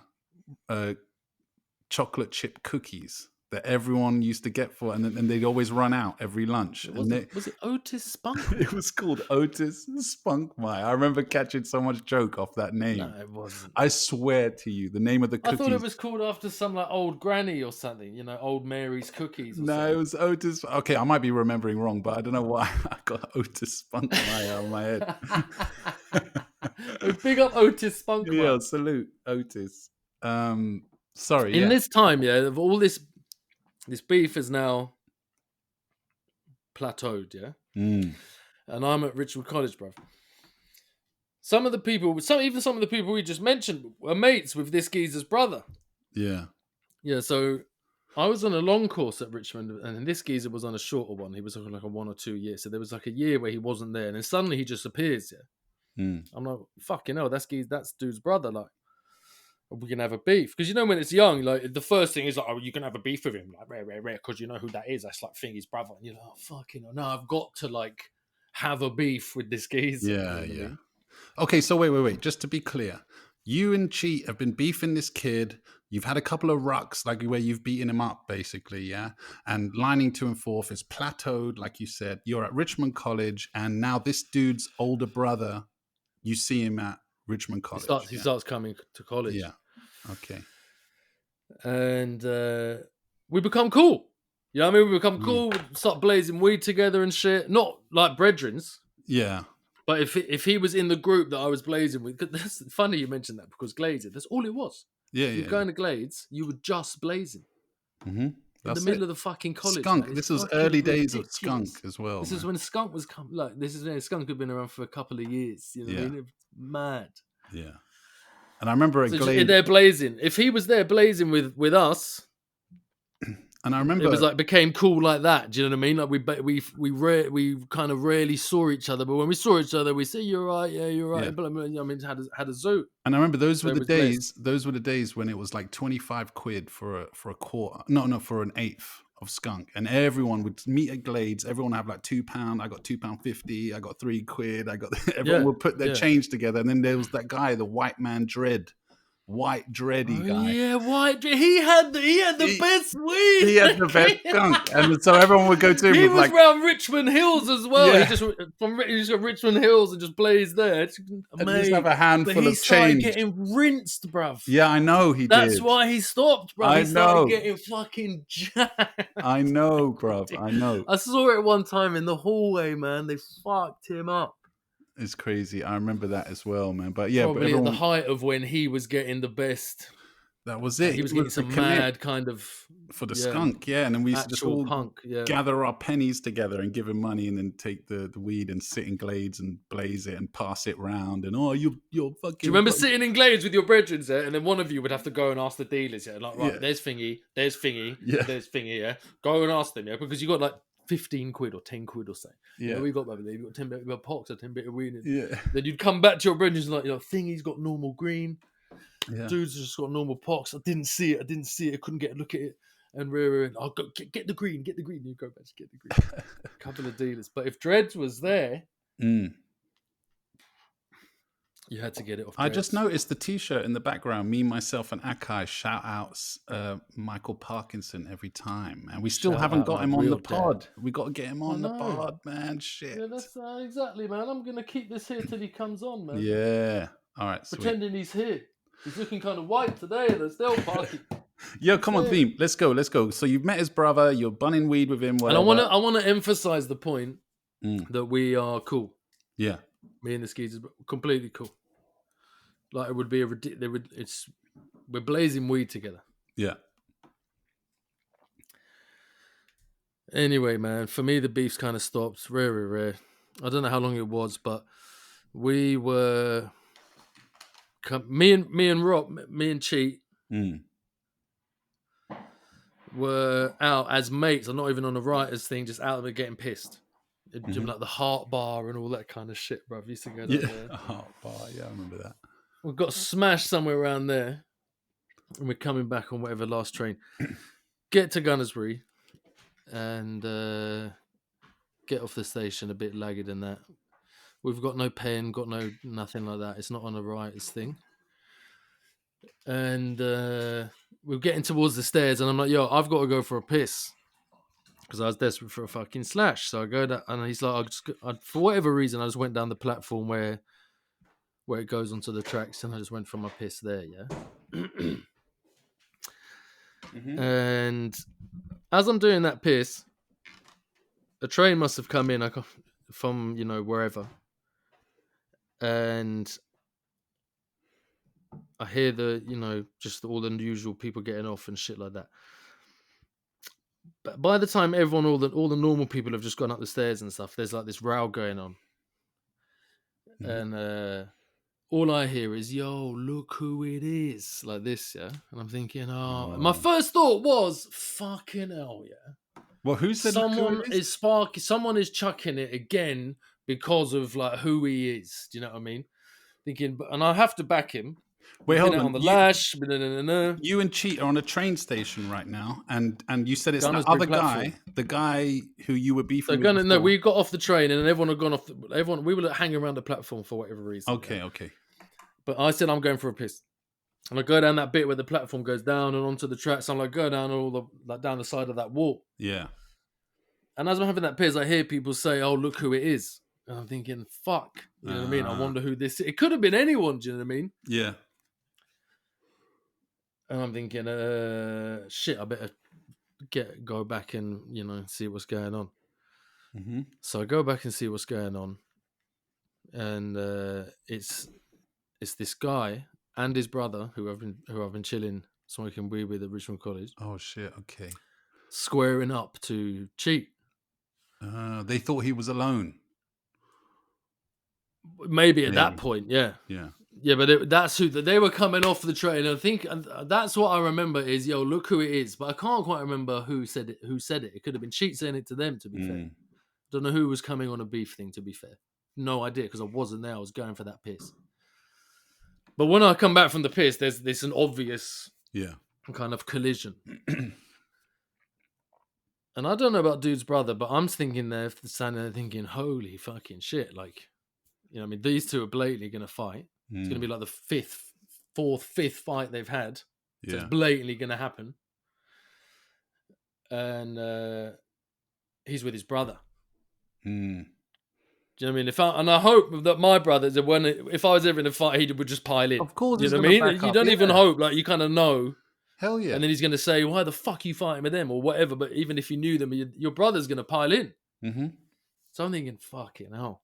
chocolate chip cookies that everyone used to get for, and they'd always run out every lunch. Was it Otis Spunk? It was called Otis Spunkmeyer. I remember catching so much joke off that name. No, it wasn't. I swear to you, the name of the cookies. I thought it was called after some like old granny or something, you know, old Mary's cookies. No, something. It was Otis. Okay, I might be remembering wrong, but I don't know why I got Otis Spunkmeyer on my head. Big up Otis Spunkmeyer. Yeah, salute Otis. Sorry. In this time, of all this beef is now plateaued, yeah? And I'm at Richmond College, bro. Some of the people we just mentioned were mates with this geezer's brother. Yeah. Yeah, so I was on a long course at Richmond, and this geezer was on a shorter one. He was on like a 1 or 2 year. So there was like a year where he wasn't there, and then suddenly he just appears, yeah? I'm like, fucking hell, that's dude's brother, like. We can have a beef, because you know when it's young, like the first thing is like, oh, you can have a beef with him, like rare, because you know who that is. That's like Thingy's brother, and you're like, oh fucking hell, no, I've got to like have a beef with this geezer. Yeah, you know yeah. Okay, so wait. Just to be clear, you and Cheat have been beefing this kid. You've had a couple of rucks, like where you've beaten him up, basically, yeah. And lining 2 and 4 is plateaued, like you said. You're at Richmond College, and now this dude's older brother, you see him at Richmond College. He starts coming to college. Yeah. Okay. And we become cool. You know what I mean? We become cool, we start blazing weed together and shit. Not like brethrens. Yeah. But if he was in the group that I was blazing with, that's funny you mentioned that, because Glazer, that's all it was. Yeah, You yeah. go in the glades, you were just blazing Mm-hmm. in the That's middle it. of the fucking college. Skunk. Man. It's This was fucking early days of ridiculous. skunk as well. This man. is when skunk was like. This is when skunk had been around for a couple of years. You know what I Yeah. mean? It was mad. Yeah. And I remember a So glade. they're blazing. If he was there blazing with us, And I remember it was like became cool like that. Do you know what I mean? Like we kind of rarely saw each other, but when we saw each other, we say, "You're right, yeah, you're right." Yeah. But I mean, had a zoo. And I remember those were There the was blazed. days. Those were the days when it was like 25 quid for a quarter. No, for an eighth of skunk, and everyone would meet at Glades. Everyone would have like £2. I got £2.50. I got £3. I got. Everyone Yeah, would put their yeah. change together, and then there was that guy, the white man white dready Oh, guy. yeah, white. He had the best weed. He had the best skunk, and so everyone would go to him He with was like, around Richmond Hills as well. Yeah. He just got Richmond Hills and just blazed there. It's, and he used mate, to have a but handful he of started change. getting rinsed, bruv. Yeah, I know he That's did. why he stopped, bruv. I He started know. getting fucking jammed. I know, bruv. I know. I saw it one time in the hallway, man. They fucked him up. It's crazy. I remember that as well, man. But yeah, Probably but everyone, at the height of when he was getting the best. that was it. He was It getting the some commit mad kind of for the skunk, yeah. And then we used to just actual all punk, yeah. gather our pennies together and give him money, and then take the weed and sit in Glades and blaze it and pass it round. And you're fucking. Do you remember sitting in Glades with your brethren, yeah? And then one of you would have to go and ask the dealers, yeah? Like, right, Yeah. there's Thingy, there's Thingy, Yeah. there's Thingy, yeah? Go and ask them, yeah? Because you got like 15 quid or 10 quid or so. Yeah. We got over there, you got 10 bit, we got pox or 10 bit of weed. Yeah. Then you'd come back to your brethren, like, Thingy's got normal green. Yeah. Dude's just got normal pox. I didn't see it. I couldn't get a look at it. And I'll go get the green. You go back to get the green. A couple of dealers. But if Dreads was there, Mm. you had to get it off. I Dreads. just noticed the T-shirt in the background. Me, myself, and Akai shout outs Michael Parkinson every time, and we still Shout haven't out got my him on the real pod. dad. We got to get him on the know. pod, man. Shit. Yeah, that's exactly, man. I'm gonna keep this here till he comes on, man. Yeah. All right. Sweet. Pretending he's here. He's looking kind of white today. There's still party. Yo, come on, Theme. Let's go. So you've met his brother. You're bunning weed with him. Whatever. And I want to emphasize the point that we are cool. Yeah. Me and the Skeezers, completely cool. Like it would be we're blazing weed together. Yeah. Anyway, man, for me the beef's kind of stopped. Rare. I don't know how long it was, but we were me and Cheat were out as mates. I'm not even on the writers thing, just out of it getting pissed. Like the Heart Bar and all that kind of shit, bro. Used to go down there. Heart Bar. Yeah, I remember that. We got smashed somewhere around there, and we're coming back on whatever last train. Get to Gunnersbury, and get off the station a bit lagged than that. We've got no pen, got no nothing like that. It's not on a writer's thing. And we're getting towards the stairs, and I'm like, yo, I've got to go for a piss. Because I was desperate for a fucking slash. So I go down, and he's like, for whatever reason, I just went down the platform where it goes onto the tracks, and I just went for my piss there, yeah? And as I'm doing that piss, a train must have come in from, wherever. And I hear just all the usual people getting off and shit like that. But by the time all the normal people have just gone up the stairs and stuff, there's like this row going on. And all I hear is, yo, look who it is. Like this, yeah? And I'm thinking, my first thought was, fucking hell, yeah. Well, who said someone is chucking it again because of like who he is. Do you know what I mean? Thinking, and I have to back him. Wait, hold on. On the lash. You and Cheat are on a train station right now, and you said it's Gunnersbury the other platform. guy, the guy who you were beefing So with. we got off the train, and everyone had gone off. We were hanging around the platform for whatever reason. Okay. But I said I'm going for a piss, and I go down that bit where the platform goes down and onto the tracks. I'm like, go down down the side of that wall. Yeah. And as I'm having that piss, I hear people say, "Oh, look who it is," and I'm thinking, "Fuck," you know what I mean? I wonder who this is. It could have been anyone. Do you know what I mean? Yeah. And I'm thinking, shit, I better go back and, see what's going on. Mm-hmm. So I go back and see what's going on. And it's this guy and his brother, who I've been chilling, smoking weed with at Richmond College, Oh shit. Okay. squaring up to cheat. They thought he was alone. Maybe at that Maybe. point, yeah. Yeah. Yeah, but that's who they were coming off the train. I think and that's what I remember is, yo, look who it is. But I can't quite remember who said it. It could have been Cheat saying it to them, to be fair. Don't know who was coming on a beef thing, to be fair. No idea, because I wasn't there. I was going for that piss. But when I come back from the piss, there's an obvious kind of collision. And I don't know about dude's brother, but I'm thinking there, standing there thinking, holy fucking shit. Like, you know what I mean? These two are blatantly going to fight. It's going to be like the fifth fight they've had. So it's blatantly going to happen. And he's with his brother. Do you know what I mean? I hope that my brother, if I was ever in a fight, he would just pile in. Of course, you know what I mean? You don't even hope, like you kind of know. Hell yeah. And then he's going to say, "Why the fuck are you fighting with them?" or whatever. But even if you knew them, your brother's going to pile in. Mm-hmm. So I'm thinking, fucking hell.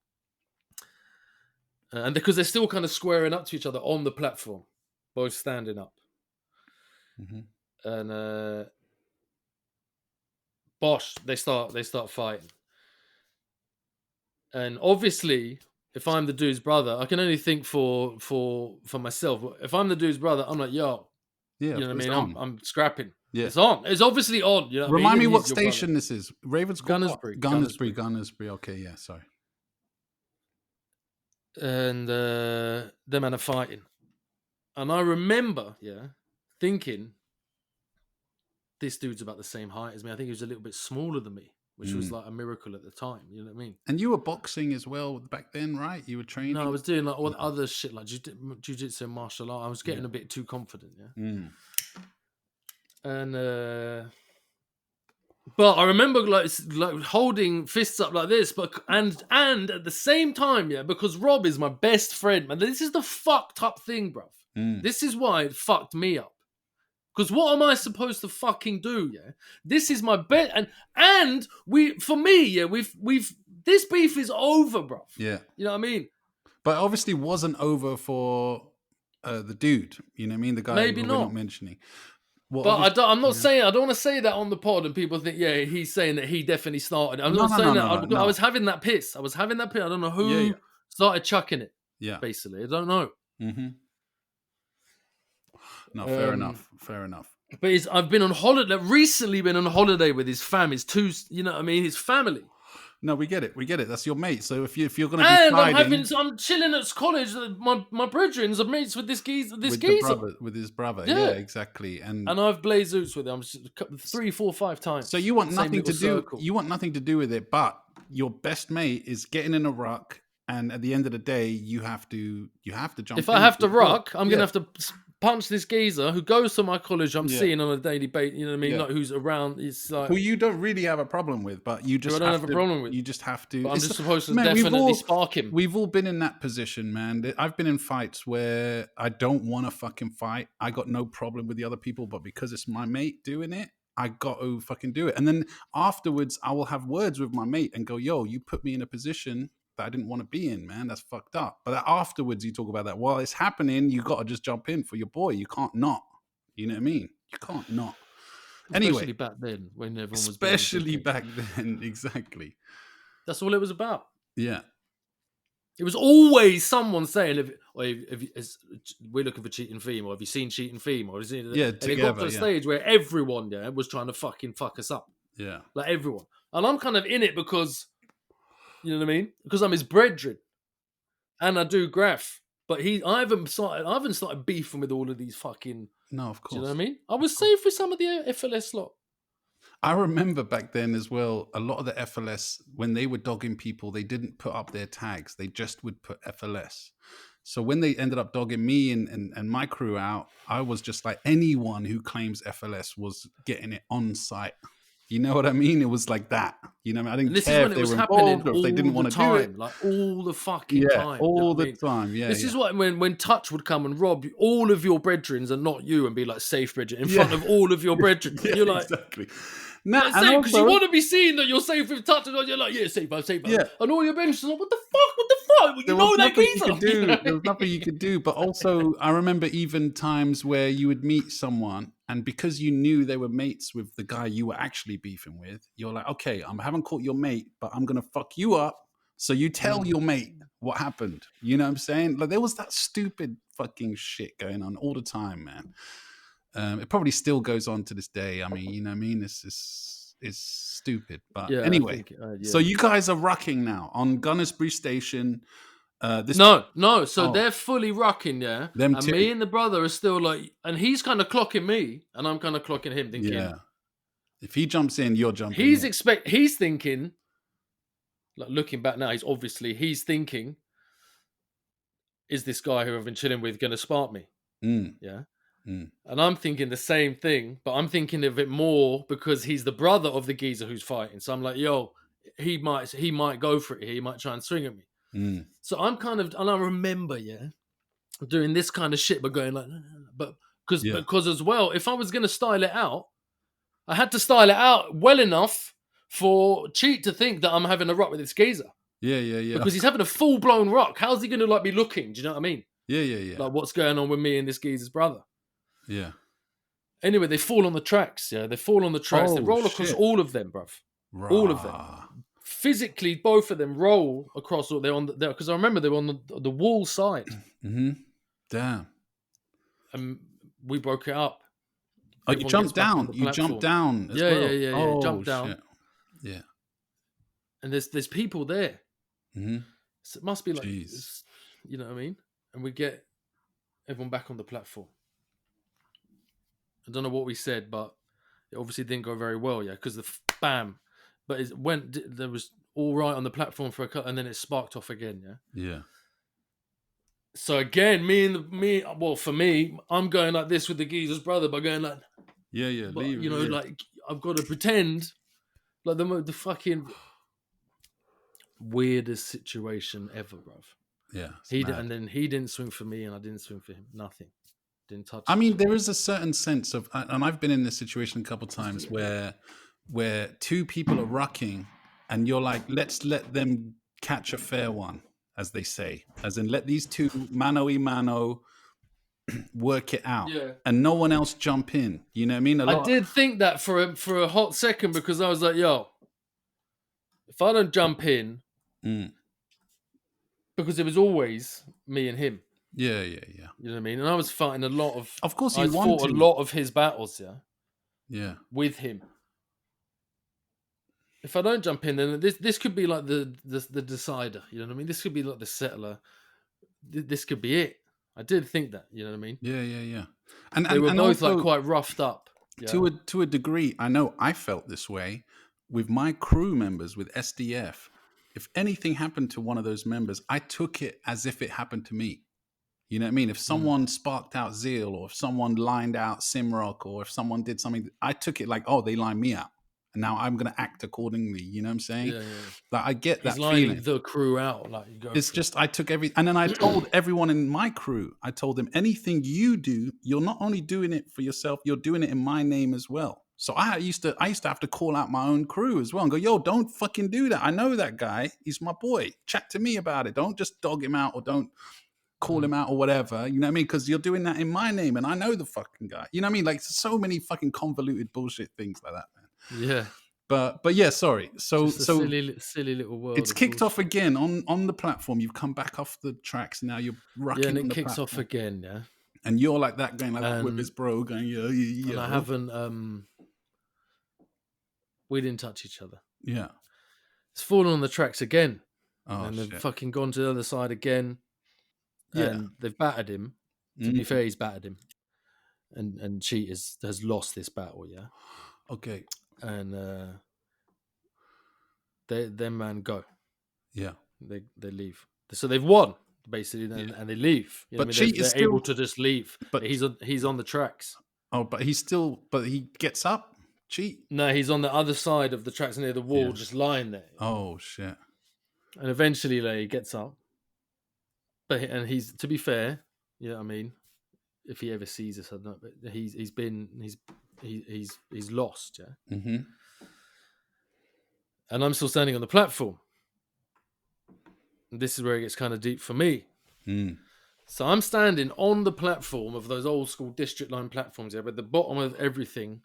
And because they're still kind of squaring up to each other on the platform, both standing up. Mm-hmm. And bosh, they start fighting. And obviously, if I'm the dude's brother, I can only think for myself. If I'm the dude's brother, I'm like, yo, you know what I mean? I'm scrapping. Yeah. It's on. It's obviously on. You know Remind me what He's your station brother. this is. Ravenscourt? Gunnersbury. Okay, yeah, sorry. And them men are fighting. And I remember, thinking, this dude's about the same height as me. I think he was a little bit smaller than me, which was like a miracle at the time. You know what I mean? And you were boxing as well back then, right? You were training? No, I was doing like all the other shit, like jiu-jitsu and martial art. I was getting a bit too confident, And but I remember like holding fists up like this, but and at the same time, because Rob is my best friend, man. This is the fucked up thing, bruv. This is why it fucked me up. Because what am I supposed to fucking do? This is my bet, and we've this beef is over, bruv. Yeah, you know what I mean. But it obviously wasn't over for the dude. You know what I mean? The guy maybe we're not mentioning. Well, but I'm not saying, I don't want to say that on the pod and people think, he's saying that he definitely started. I'm not saying that. I was having that piss. I don't know who started chucking it. Yeah. Basically. I don't know. Mm-hmm. No, fair enough. But I've been on holiday, recently been on holiday with his fam, his family. No, we get it. That's your mate. So if you're going to be fighting... I'm chilling at college. My brethren are mates with this geezer. With his brother. Yeah, exactly. And I've blazed Zoots with him 3, 4, 5 times. So you want nothing to do. You want nothing to do with it. But your best mate is getting in a ruck, and at the end of the day, you have to jump. If I have to ruck, I'm going to have to punch this geezer who goes to my college. I'm seeing on a daily basis. You know what I mean? Like who's around? It's like who you don't really have a problem with, but you just have a problem with. You just have to. But I'm just supposed to definitely spark him. We've all been in that position, man. I've been in fights where I don't want to fucking fight. I got no problem with the other people, but because it's my mate doing it, I got to fucking do it. And then afterwards, I will have words with my mate and go, "Yo, you put me in a position that I didn't want to be in, man. That's fucked up." But afterwards, you talk about that. While it's happening, you got to just jump in for your boy. You can't not. You know what I mean? You can't not. Especially back then, when everyone was. Especially back then, exactly. That's all it was about. Yeah. It was always someone saying, we're looking for Cheating Theme, or have you seen Cheating Theme? Or and it got to a stage where everyone was trying to fucking fuck us up. Yeah. Like everyone. And I'm kind of in it because, you know what I mean? Because I'm his brethren. And I do graph. But I haven't started beefing with all of these fucking... No, of course. Do you know what I mean? I was safe with some of the FLS lot. I remember back then as well, a lot of the FLS, when they were dogging people, they didn't put up their tags. They just would put FLS. So when they ended up dogging me and my crew out, I was just like, anyone who claims FLS was getting it on site. You know what I mean? It was like that. You know what I mean? I didn't care if they were involved or if they didn't want to do it. Like all the fucking time. All the time. Yeah. This is what when Touch would come and rob all of your brethrens and not you and be like safe brethren in front of all of your brethren. You're like, exactly. Because you want to be seen that you're safe with Touch, and you're like, safe. Yeah. And all your benches are like, what the fuck? what? You There know was that nothing you geezer. could do. There was nothing you could do. But also, I remember even times where you would meet someone, and because you knew they were mates with the guy you were actually beefing with, you're like, okay, I haven't caught your mate, but I'm gonna fuck you up. So you tell your mate what happened. You know what I'm saying? Like there was that stupid fucking shit going on all the time, man. It probably still goes on to this day. I mean, you know what I mean? It's stupid. But Yeah, I anyway, think, so you guys are rucking now on Gunnersbury Station. No. So Oh. they're fully rocking, yeah. Them And two. me and the brother are still like, and he's kind of clocking me, and I'm kind of clocking him, thinking Yeah. If he jumps in, you're jumping he's in. he's thinking, like looking back now, he's thinking, is this guy who I've been chilling with going to spark me? Mm, Yeah. mm. And I'm thinking the same thing, but I'm thinking of it more because he's the brother of the geezer who's fighting. So I'm like, yo, he might go for it here. He might try and swing at me. Mm. So I'm kind of, and I remember, yeah, doing this kind of shit, but going like, no, but Yeah. because as well, if I was going to style it out, I had to style it out well enough for Cheat to think that I'm having a rock with this geezer. Yeah. Because he's having a full blown rock. How's he going to like be looking? Do you know what I mean? Yeah. Like what's going on with me and this geezer's brother? Yeah. Anyway, they fall on the tracks. Yeah, they fall on the tracks. They Oh, roll across shit. all of them, bruv. All of them. Rah. Physically, both of them roll across. They're on there because I remember they were on the wall side, Mm-hmm. Damn. and we broke it up. Oh, you Everyone jumped gets back on down. the You jumped platform. down as Yeah, well. yeah. Oh, Jump down, shit. Yeah. and there's people there. Mm-hmm. So it must be like, Jeez. you know what I mean? And we get everyone back on the platform. I don't know what we said, but it obviously didn't go very well, yeah, because the bam, but it went. There was all right on the platform for a cut, and then it sparked off again, yeah. Yeah. So again, for me, I'm going like this with the geezer's brother, but going like, Yeah. but, Leave. you know, yeah. like I've got to pretend like the fucking weirdest situation ever, bruv. Yeah. it's He mad. and then he didn't swing for me, and I didn't swing for him. Nothing. Didn't touch. I mean, each other. there is a certain sense of, and I've been in this situation a couple of times where two people are rucking, and you're like, let's let them catch a fair one, as they say, as in let these two mano y mano work it out, Yeah. and no one else jump in. You know what I mean? I did think that for a hot second because I was like, yo, if I don't jump in, because it was always me and him. Yeah. You know what I mean? And I was fighting a lot of. Of course, I you want fought to. a lot of his battles, yeah, Yeah. with him. If I don't jump in, then this could be like the decider. You know what I mean? This could be like the settler. This could be it. I did think that. You know what I mean? Yeah. And They were and both also, like quite roughed up. Yeah. to a degree. I know I felt this way with my crew members with SDF. If anything happened to one of those members, I took it as if it happened to me. You know what I mean? If someone sparked out Zeal, or if someone lined out Simrock, or if someone did something, I took it like, oh, they lined me out, and now I'm going to act accordingly. You know what I'm saying? Yeah. Like I get He's that lining feeling. the crew out. Like you go. It's just I took and then I told everyone in my crew. I told them anything you do, you're not only doing it for yourself, you're doing it in my name as well. So I used to have to call out my own crew as well and go, yo, don't fucking do that. I know that guy. He's my boy. Chat to me about it. Don't just dog him out or don't call him out or whatever. You know what I mean? Because you're doing that in my name and I know the fucking guy. You know what I mean? Like so many fucking convoluted bullshit things like that, man. Yeah. But yeah, sorry. So Just a silly little world. it's of kicked off bullshit. again on the platform. You've come back off the tracks. Now you're rocking. Yeah, and on it the kicks off platform. again. Yeah. And you're like that going like that with And- his bro going yeah. And I haven't. We didn't touch each other. Yeah. It's fallen on the tracks again, Oh and they've shit. fucking gone to the other side again. Yeah. And they've battered him. To be fair, he's battered him, and Cheat has lost this battle. Yeah. Okay. And their man go. Yeah. They leave. So they've won basically, and they leave. You know But what I mean? Cheat is they're able still- to just leave. but- But he's on the tracks. Oh, but he gets up. Cheat. No, he's on the other side of the tracks near the wall, Yeah. just lying there. Oh shit. And eventually, like, he gets up. And he's, to be fair, you know what I mean. If he ever sees us, I don't know. But he's lost, yeah. Mm-hmm. And I'm still standing on the platform. this is where it gets kind of deep for me. Mm. So I'm standing on the platform of those old school district line platforms, but the bottom of everything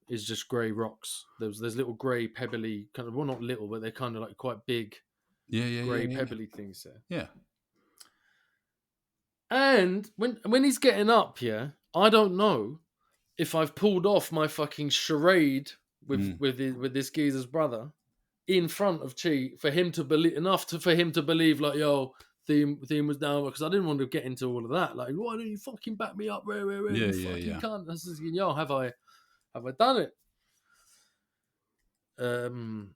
is just grey rocks. There's little grey pebbly kind of, well, not little, but they're kind of like quite big grey pebbly things there. Yeah. And when he's getting up, I don't know if I've pulled off my fucking charade with this geezer's brother in front of Chi for him to believe like, yo, theme was down, because I didn't want to get into all of that. Like, why don't you fucking back me up? Where you fucking can't. I was thinking, yo, have I done it? And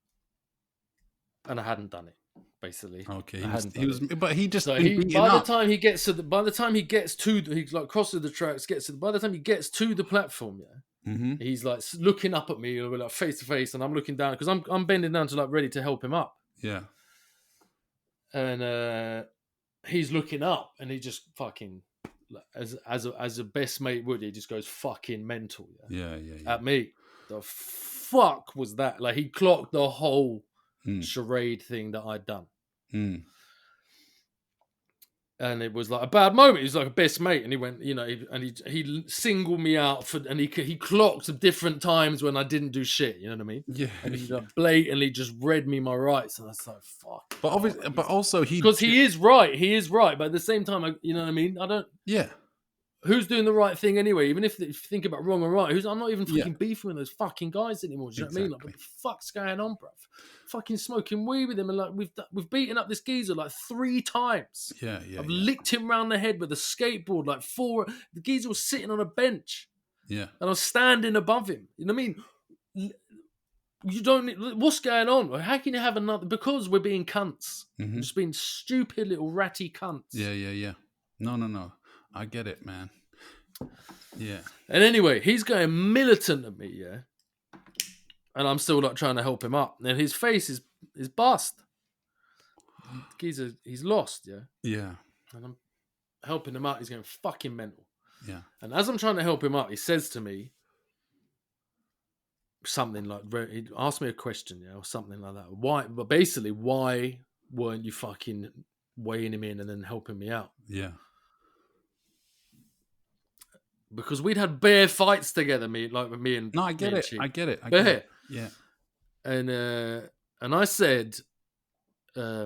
I hadn't done it. Basically, Okay. By the time he gets to, he like crosses the tracks, by the time he gets to the platform, he's like looking up at me, like face to face, and I'm looking down because I'm bending down to like ready to help him up. Yeah. And he's looking up, and he just fucking, as a best mate would, he just goes fucking mental. Yeah. At me. The fuck was that? Like, he clocked the whole charade thing that I'd done. And it was like a bad moment. He was like a best mate, and he went, he singled me out and he clocked different times when I didn't do shit. You know what I mean? Yeah. And he like blatantly just read me my rights, and I was like, fuck. But obviously, because he is right. He is right, but at the same time, you know what I mean? I don't. Yeah. Who's doing the right thing anyway? Even if you think about wrong and right, I'm not even fucking beefing with those fucking guys anymore. Do you know what I mean? Like, what the fuck's going on, bro? Fucking smoking weed with him, and like we've beaten up this geezer like 3 times. Yeah. I've licked him round the head with a skateboard like 4. The geezer was sitting on a bench. Yeah. And I was standing above him. You know what I mean? You don't. What's going on? How can you have another? Because we're being cunts. We're just being stupid little ratty cunts. Yeah. No. I get it, man. Yeah. And anyway, he's going militant at me, and I'm still like trying to help him up. And his face is bust. He's lost, Yeah. And I'm helping him out. He's going fucking mental. Yeah. And as I'm trying to help him up, he says to me something like, he asked me a question, or something like that. Why weren't you fucking weighing him in and then helping me out? Yeah. Because we'd had bare fights together, me and No, I get it. Chi. I get it. Yeah. And I said, I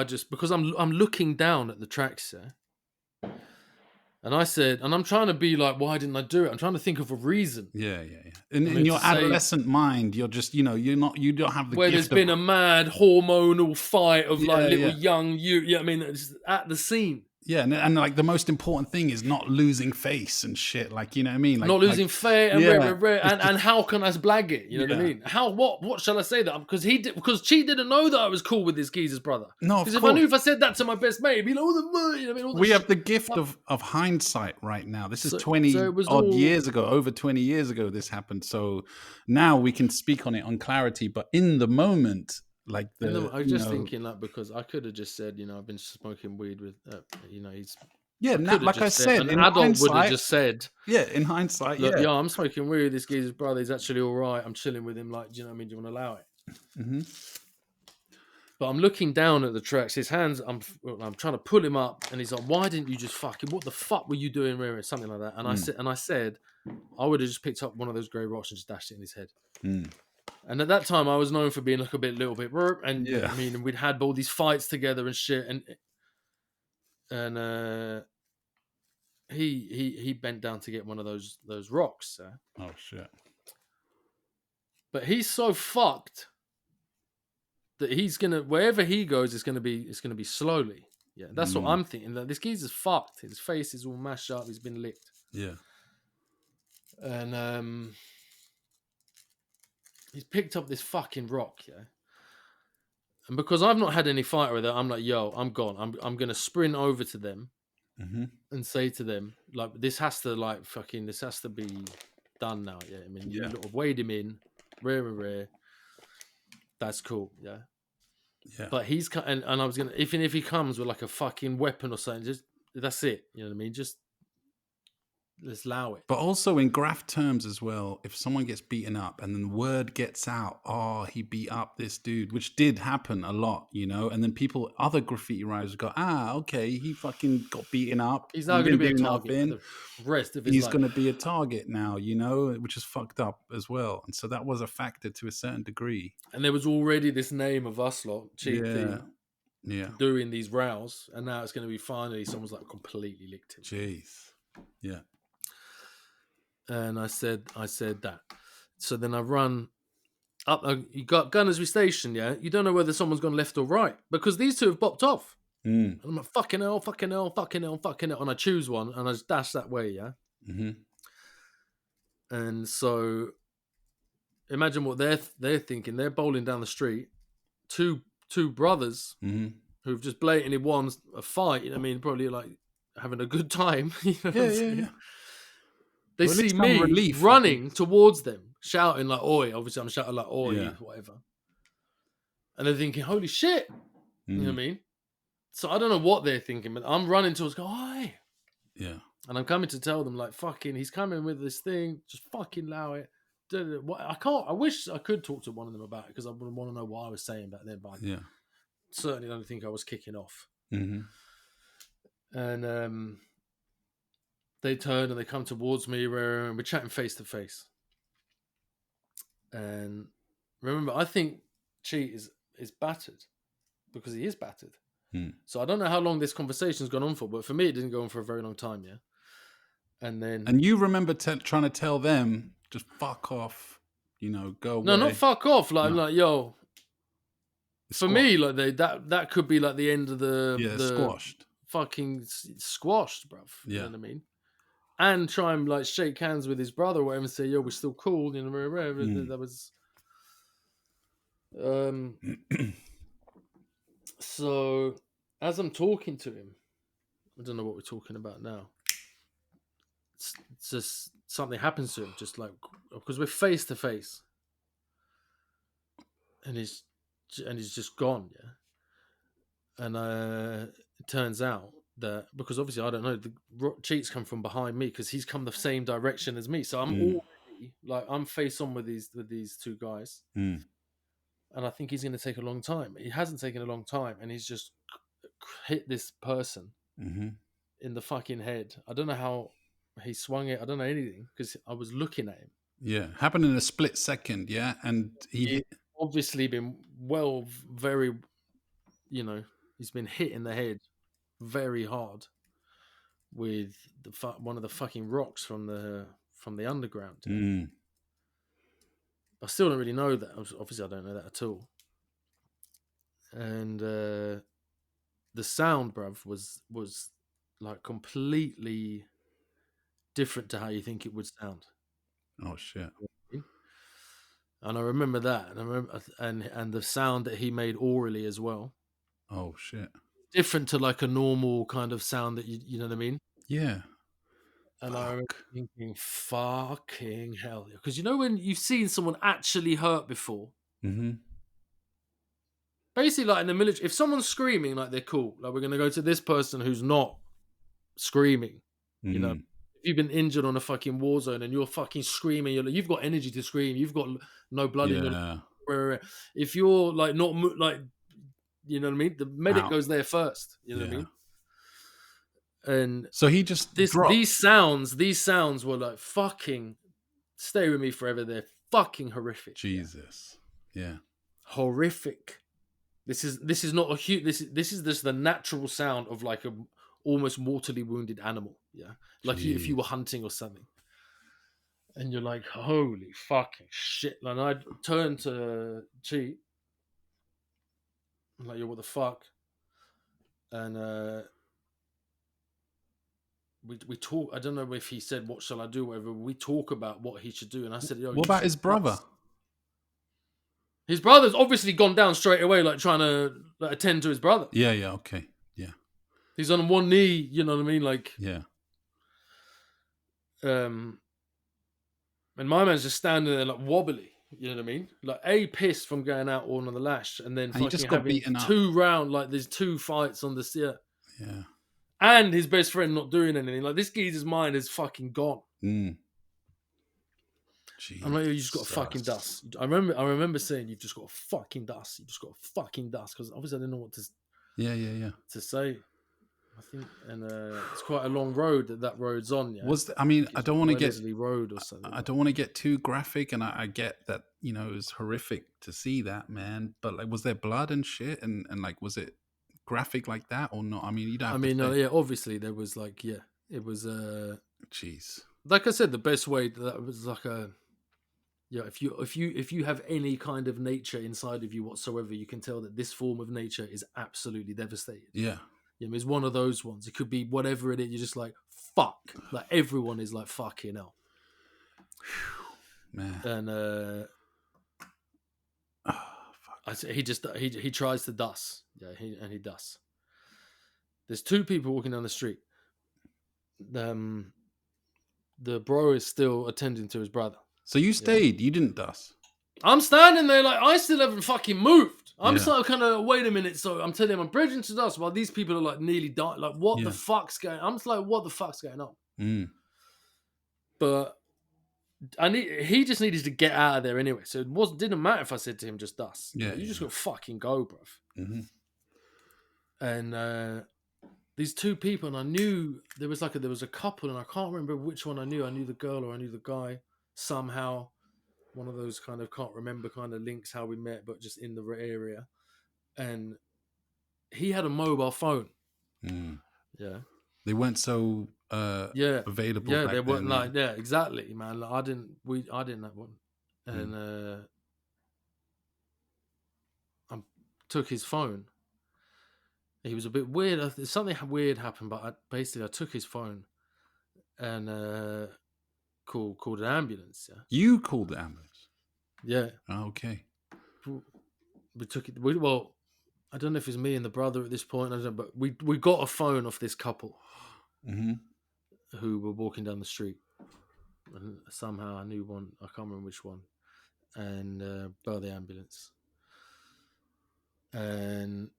just, because I'm looking down at the tracks, and I said, and I'm trying to be like, why didn't I do it? I'm trying to think of a reason. Yeah. In your adolescent mind, you're just, you don't have the where gift there's been a mad hormonal fight of young you. Yeah, I mean, it's at the scene. Yeah, and like the most important thing is not losing face and shit. Like, you know what I mean? Like, not losing face and how can I blag it? You know what I mean? What shall I say that? Because Chi didn't know that I was cool with this geezer's brother. No, because if I said that to my best mate, he'd be like, we have the gift of hindsight right now. This is 20 odd years ago, over 20 years ago this happened. So now we can speak on it on clarity, but in the moment, like I was just thinking, like, because I could have just said, I've been smoking weed with, he's. Yeah, like I said, an adult would have just said. Yeah, in hindsight, look, yeah, I'm smoking weed with this geezer's brother. He's actually all right. I'm chilling with him. Like, do you know what I mean? Do you want to allow it? Mm-hmm. But I'm looking down at the tracks. His hands, I'm trying to pull him up, and he's like, "Why didn't you just fucking? What the fuck were you doing, Riri?" Something like that. And I said, I would have just picked up one of those grey rocks and just dashed it in his head. And at that time, I was known for being like a little bit, and I mean, we'd had all these fights together and shit, and he bent down to get one of those rocks. Oh shit! But he's so fucked that he's gonna, wherever he goes, it's gonna be slowly. Yeah, that's what I'm thinking. That this geezer's fucked. His face is all mashed up. He's been licked. Yeah, and he's picked up this fucking rock, and because I've not had any fight with it, I'm like, yo, I'm gone. I'm gonna sprint over to them and say to them, like, this has to be done now. Yeah, I mean, you lot have weighed him in, rare. That's cool. Yeah. But he's and I was gonna, if he comes with like a fucking weapon or something, just that's it. You know what I mean? Just let's allow it. But also in graph terms as well, if someone gets beaten up and then word gets out, oh, he beat up this dude, which did happen a lot, you know, and then other graffiti writers go, okay, he fucking got beaten up. He's now He going to didn't be a do target nothing. for the rest of his He's life. going to be a target now, you know, which is fucked up as well. And so that was a factor to a certain degree. And there was already this name of us lot, Cheap Theme, doing these rows, and now it's going to be finally someone's like completely licked him. Jeez. Yeah. And I said that. So then I run up. You got Gunnersby Station, yeah? You don't know whether someone's gone left or right because these two have bopped off. And I'm like, fucking hell, fucking hell, fucking hell, fucking hell. And I choose one and I just dash that way, yeah? Mm-hmm. And so imagine what they're thinking. They're bowling down the street. Two brothers who've just blatantly won a fight. You know what I mean? Probably like having a good time. You know what I'm saying? Yeah. They Well, at see least some me relief, running towards them, shouting like "Oi!" Obviously, I'm shouting like "Oi!" Yeah. whatever. And they're thinking, "Holy shit!" You know what I Mm. mean? So I don't know what they're thinking, but I'm running towards, go, "Oi!" Yeah. And I'm coming to tell them, like, "Fucking, he's coming with this thing. Just fucking allow it." I can't. I wish I could talk to one of them about it because I would want to know what I was saying back then. But I certainly don't think I was kicking off. Mm-hmm. And they turn and they come towards me. We're chatting face to face. And remember, I think Cheat is battered because he is battered. So I don't know how long this conversation's gone on for, but for me, it didn't go on for a very long time. Yeah. And you remember trying to tell them just fuck off, you know, go away. No, not fuck off. Like, I'm like, yo. It's for me, like that could be like the end of the squashed. Fucking squashed, bruv. Yeah. You know what I mean? And try and like shake hands with his brother or whatever and say, yo, we're still cool. You know, that was so as I'm talking to him, I don't know what we're talking about now. It's just something happens to him, just like because we're face to face, and he's just gone, yeah. And it turns out that because obviously I don't know, the Cheats come from behind me because he's come the same direction as me, so I'm already like I'm face on with these two guys, and I think he's going to take a long time. He hasn't taken a long time, and he's just hit this person in the fucking head. I don't know how he swung it. I don't know anything because I was looking at him. Yeah, happened in a split second. Yeah, and he obviously been very, you know, he's been hit in the head very hard with one of the fucking rocks from the underground. I still don't really know that. Obviously, I don't know that at all. And the sound, bruv, was like completely different to how you think it would sound. Oh shit! And I remember that, and I remember and the sound that he made orally as well. Oh shit! Different to like a normal kind of sound that you know what I mean? Yeah. And I remember thinking, fucking hell, because you know when you've seen someone actually hurt before. Basically, like in the military, if someone's screaming, like they're cool. Like we're gonna go to this person who's not screaming. You know, if you've been injured on a fucking war zone and you're fucking screaming, you've got energy to scream. You've got no blood in your. If you're like not like, you know what I mean, the medic goes there first. You know what I mean. And so he just these sounds were like fucking stay with me forever. They're fucking horrific. Jesus, yeah, horrific. This is not a huge. This is just the natural sound of like a almost mortally wounded animal. Yeah, like if you were hunting or something, and you're like, holy fucking shit. And I turned to Cheat. I'm like, yo, what the fuck? And we talk. I don't know if he said, "What shall I do?" Whatever. We talk about what he should do, and I said, "Yo, what about his brother?" His brother's obviously gone down straight away, like trying to attend to his brother. Yeah, okay, yeah. He's on one knee. You know what I mean? Like, yeah. And my man's just standing there like wobbly. You know what I mean? Like pissed from going out all on the lash, and then he just got beaten up. 2 rounds. Like there's 2 fights on this. Yeah. and his best friend not doing anything. Like, this geezer's mind is fucking gone. I'm like, you just got to fucking dust. I remember saying, you've just got to fucking dust. You just got to fucking dust, because obviously I didn't know what to say. I think, and it's quite a long road that road's on. Yeah, I don't want to get road or something. I don't want to get too graphic, and I get that, you know, it was horrific to see that, man. But like, was there blood and shit, and like, was it graphic like that or not? I mean, you don't. Have to yeah, obviously there was like, yeah, it was. Jeez. Like I said, the best way that was like a. Yeah, if you have any kind of nature inside of you whatsoever, you can tell that this form of nature is absolutely devastated. Yeah. It's one of those ones. It could be whatever it is. You're just like, fuck. Like, everyone is like, fucking hell. Man. And he tries to dust. Yeah, he does. There's two people walking down the street. The bro is still attending to his brother. So you stayed. You didn't dust. I'm standing there like, I still haven't fucking moved. I'm sort of kind of, wait a minute. So I'm telling him I'm bridging to dust while these people are like nearly dying. Like, what the fuck's going on? I'm just like, what the fuck's going on? But he just needed to get out of there anyway. So it didn't matter if I said to him, just dust. Yeah, you just got to fucking go, bruv. And these two people, and I knew there was a couple, and I can't remember which one I knew. I knew the girl or I knew the guy somehow. One of those kind of can't remember kind of links how we met, but just in the area. And he had a mobile phone. Yeah. They weren't so available. Yeah, back they weren't then, like, yeah, exactly, man. Like, I didn't have one. And I took his phone. He was a bit weird. Something weird happened, but I took his phone and called an ambulance. Yeah. You called the ambulance? Yeah. Oh, okay. We took it. Well, I don't know if it's me and the brother at this point. I don't know, but we got a phone off this couple who were walking down the street, and somehow I knew one. I can't remember which one, and brought the ambulance, and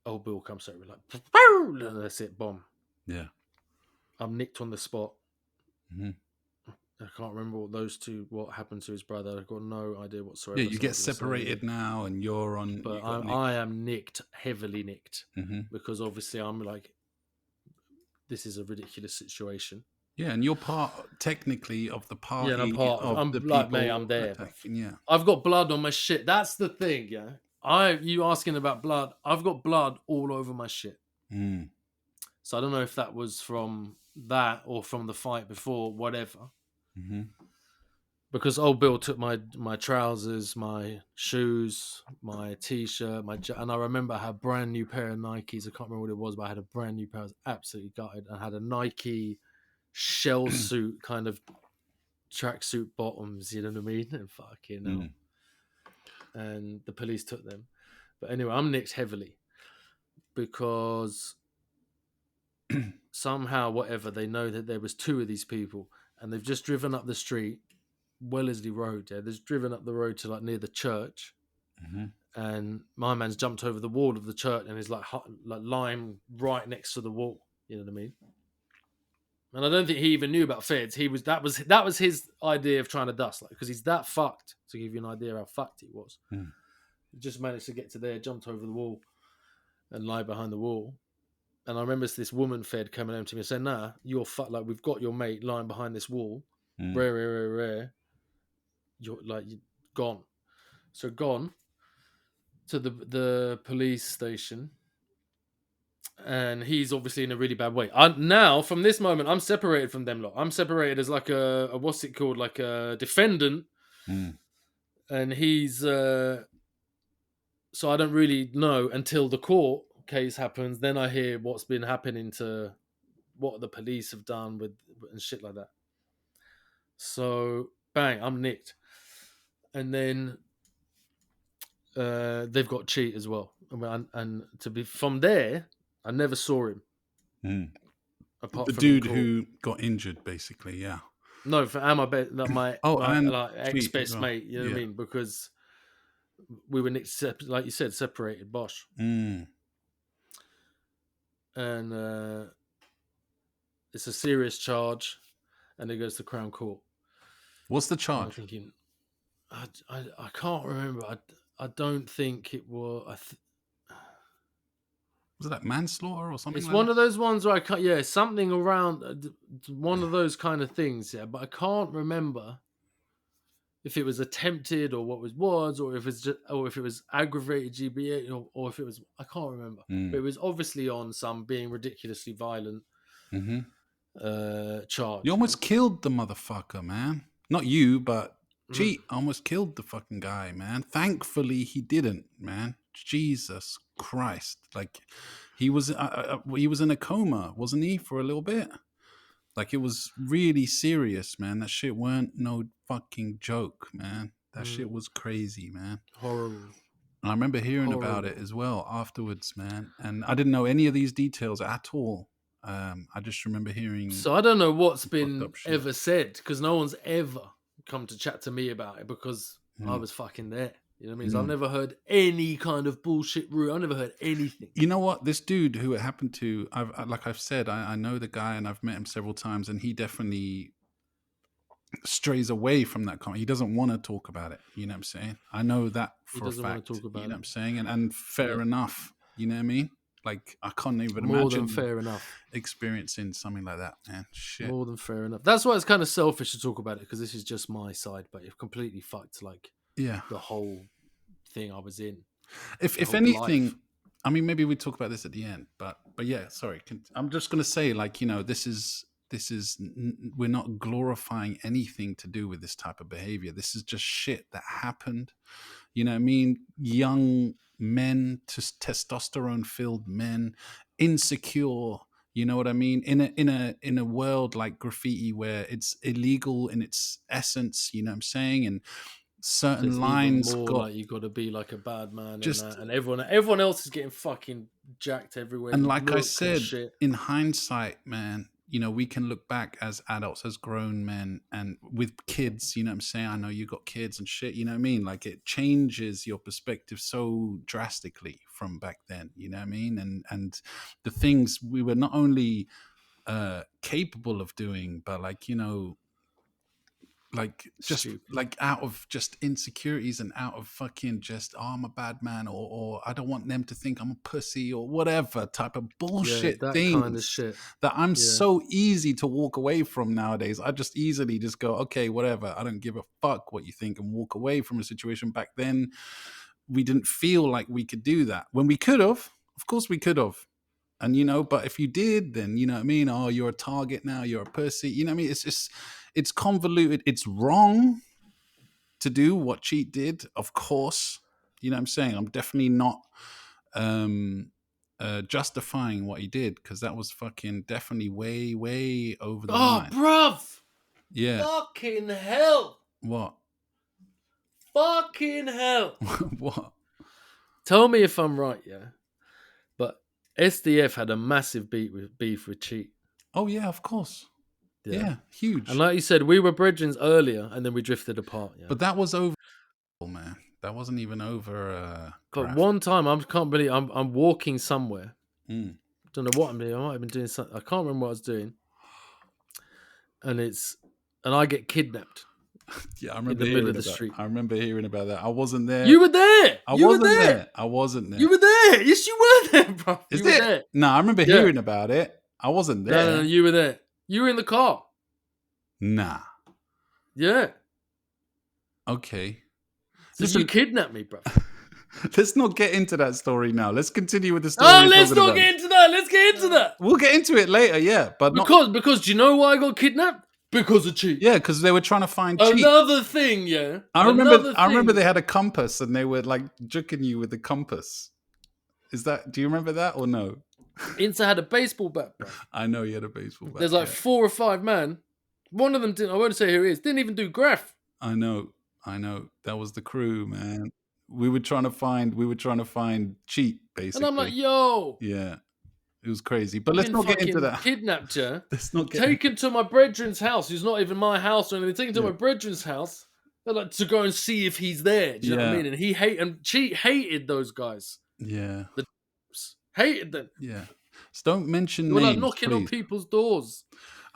old Bill comes over like, and that's it, bomb. Yeah. I'm nicked on the spot. I can't remember what happened to his brother. I've got no idea whatsoever. Yeah, you get separated now, and you're on. But I am nicked, heavily nicked, because obviously I'm like, this is a ridiculous situation. Yeah, and you're technically of the party. Yeah, I'm part. I'm the like, people mate, I'm there. Attacking, yeah, I've got blood on my shit. That's the thing. Yeah, you asking about blood? I've got blood all over my shit. So I don't know if that was from that or from the fight before, whatever. Because old Bill took my trousers, my shoes, my t-shirt, and I remember I had a brand new pair of Nikes. I can't remember what it was, but I had a brand new pair. I was absolutely gutted. I had a Nike shell suit kind of tracksuit bottoms, you know what I mean? And fucking hell. And the police took them. But anyway, I'm nicked heavily because somehow, whatever, they know that there was two of these people. And they've just driven up the street, Wellesley Road. Yeah, they've driven up the road to like near the church, and my man's jumped over the wall of the church and is like lying right next to the wall. You know what I mean? And I don't think he even knew about feds. That was his idea of trying to dust, like, because he's that fucked. To give you an idea how fucked he was, he just managed to get to there, jumped over the wall, and lie behind the wall. And I remember this woman fed coming home to me and saying, nah, you're fucked. Like, we've got your mate lying behind this wall. Rare. You're gone. So gone to the police station. And he's obviously in a really bad way. Now, from this moment, I'm separated from them lot. I'm separated as like a what's it called? Like a defendant. And he's... so I don't really know until the court case happens, then I hear what's been happening to what the police have done with and shit like that. So bang, I'm nicked, and then they've got cheat as well. And to be from there, I never saw him. Apart the from dude who got injured, basically, yeah. No, for my ex-best mate, you know what I mean? Because we were nicked, like you said, separated. Bosh. and it's a serious charge, and it goes to Crown Court. What's the And I'm charge? thinking, I can't remember. I don't think it was. Was it like manslaughter or something It's like one that? of those ones where I can't. Yeah, something around one of those kind of things. Yeah, but I can't remember if it was attempted or what was, or if it's just, or if it was aggravated GBH, or if it was. I can't remember. But it was obviously on some being ridiculously violent charge. You almost killed the motherfucker, man. Not you, but Cheat almost killed the fucking guy, man. Thankfully, he didn't, man. Jesus Christ! Like he was in a coma, wasn't he, for a little bit? Like it was really serious, man. That shit weren't no fucking joke, man. That shit was crazy, man. Horrible. And I remember hearing about it as well afterwards, man. And I didn't know any of these details at all. I just remember hearing. So I don't know what's been up shit. ever said, because no one's ever come to chat to me about it, because I was fucking there. You know what I mean? So I've never heard any kind of bullshit route. I never heard anything. You know what? This dude who it happened to, like I've said, I know the guy and I've met him several times, and he definitely strays away from that comment. He doesn't want to talk about it. You know what I'm saying? I know that for a fact. want to talk about you know it. what I'm saying? And fair enough. You know what I mean? Like I can't even More imagine than fair enough. experiencing something like that, man. Shit. More than fair enough. That's why it's kind of selfish to talk about it, because this is just my side, but it completely fucked like Yeah. the whole thing I was in. If anything, I mean, maybe we talk about this at the end, but yeah, sorry. I'm just gonna say, like, you know, this is we're not glorifying anything to do with this type of behavior. This is just shit that happened. You know what I mean? Young men, testosterone filled men, insecure. You know what I mean? In a world like graffiti where it's illegal in its essence. You know what I'm saying? And certain It's lines even more got like you got to be like a bad man, just- and everyone else is getting fucking jacked everywhere. and you like look I and said, shit. in hindsight, man, you know, we can look back as adults, as grown men, and with kids, you know what I'm saying? I know you got kids and shit, you know what I mean? Like it changes your perspective so drastically from back then, you know what I mean? And the things we were not only capable of doing, but like, you know, like just Stupid. like out of just insecurities and out of fucking just, oh, I'm a bad man, or I don't want them to think I'm a pussy, or whatever type of bullshit that things kind of shit. that I'm so easy to walk away from nowadays. I just easily just go, okay, whatever, I don't give a fuck what you think, and walk away from a situation. Back then we didn't feel like we could do that, when we could have. Of course we could have. And, you know, but if you did, then, you know what I mean? Oh, you're a target now. You're a pussy. You know what I mean? It's just, it's convoluted. It's wrong to do what Cheat did, of course. You know what I'm saying? I'm definitely not justifying what he did, because that was fucking definitely way, way over the line. Bruv! Yeah. Fucking hell! What? Fucking hell! What? Tell me if I'm right, yeah? But SDF had a massive beef with Cheat. Oh, yeah, of course. Yeah, huge. And like you said, we were brethren earlier, and then we drifted apart. Yeah. But that was over, man. That wasn't even over. But graft. one time, I can't believe I'm walking somewhere. Don't know what I'm doing. I might have been doing something. I can't remember what I was doing. And I get kidnapped. Yeah, I remember in the middle hearing of the about- street. I remember hearing about that. I wasn't there. You were there. I You wasn't were there. I wasn't there. You were there. Yes, you were there, bro. Is You were it? there. No, I remember Yeah. hearing about it. I wasn't there. No, you were there. You were in the car. Nah. Yeah. Okay. So Listen- you kidnapped me, bro. Let's not get into that story now. Let's continue with the story. Oh, we're let's talking not about. get into that. Let's get into that. We'll get into it later, yeah. But not. Because do you know why I got kidnapped? Because of Cheat. Yeah, because they were trying to find Cheat. Another thing, yeah. I Another remember thing. they had a compass and they were like juking you with the compass. Do you remember that or no? Insta had a baseball bat, bro. I know you had a baseball bat. There's like yeah. 4 or 5 man. One of them didn't. I won't say who it is. Didn't even do graph. I know. That was the crew, man. We were trying to find Cheat, basically. And I'm like, yo. Yeah. It was crazy. But let's not get into that. Kidnapped you. Let's not get Taken to my brethren's house, who's not even my house or anything. Taken to my brethren's house. They're like to go and see if he's there. Do you know what I mean? And Cheat hated those guys. Yeah. Hated them. Yeah. Don't mention You were like names, knocking on please. people's doors.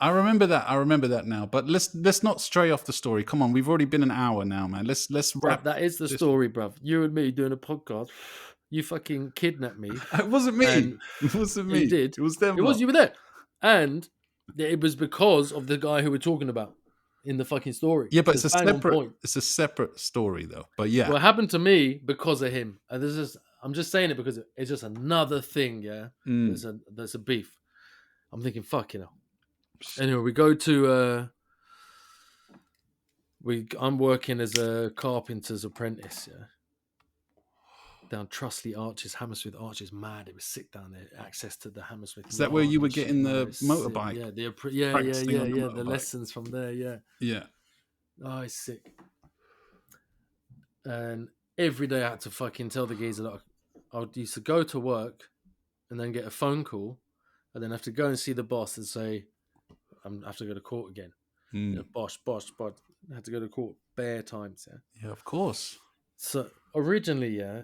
I remember that now. But let's not stray off the story. Come on, we've already been an hour now, man. Let's Bruv, wrap. that is the this- story, bruv. You and me doing a podcast. You fucking kidnapped me. It wasn't me. And It wasn't me. you did. It was them. It was lot. you were there, and it was because of the guy who we're talking about in the fucking story. Yeah, but it's a bang on separate. point. It's a separate story, though. But yeah, Well, it happened to me because of him, and I'm just saying it because it's just another thing. Yeah, there's a beef. I'm thinking, fuck, you know. Anyway, we go to I'm working as a carpenter's apprentice. Yeah. Down Trussley Arches, Hammersmith Arches, mad. It was sick down there. Access to the Hammersmith. Is that where yard you were and shit, getting the man. It's sick. motorbike? Yeah, Practicing on the The motorbike? lessons from there, yeah. Yeah. Oh, it's sick. And every day I had to fucking tell the geezer that I used to go to work and then get a phone call and then have to go and see the boss and say, I have to go to court again. You know, bosh. I had to go to court bare times, yeah. Yeah, of course. So originally, yeah,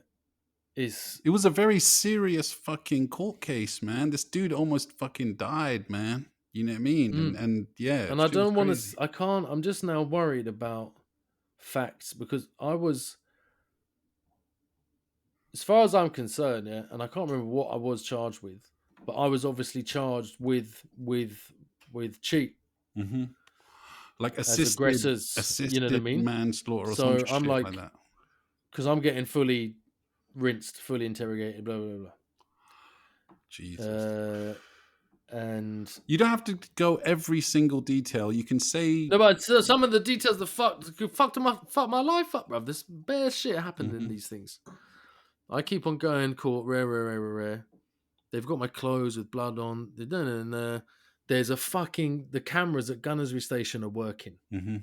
it was a very serious fucking court case, man. This dude almost fucking died, man. You know what I mean? And yeah. And I don't want to. I can't. I'm just now worried about facts because I was, as far as I'm concerned, yeah, and I can't remember what I was charged with, but I was obviously charged with cheat. Mm-hmm. Like as aggressors, you know what I mean? Manslaughter or so some I'm shit like that. Because I'm getting fully rinsed, fully interrogated, blah blah blah. Jesus. And you don't have to go every single detail. You can say no, but some of the details that fucked my life up, bruv. This bare shit happened in these things. I keep on going court, rare. They've got my clothes with blood on. There's the cameras at Gunnersbury Station are working. Mm-hmm.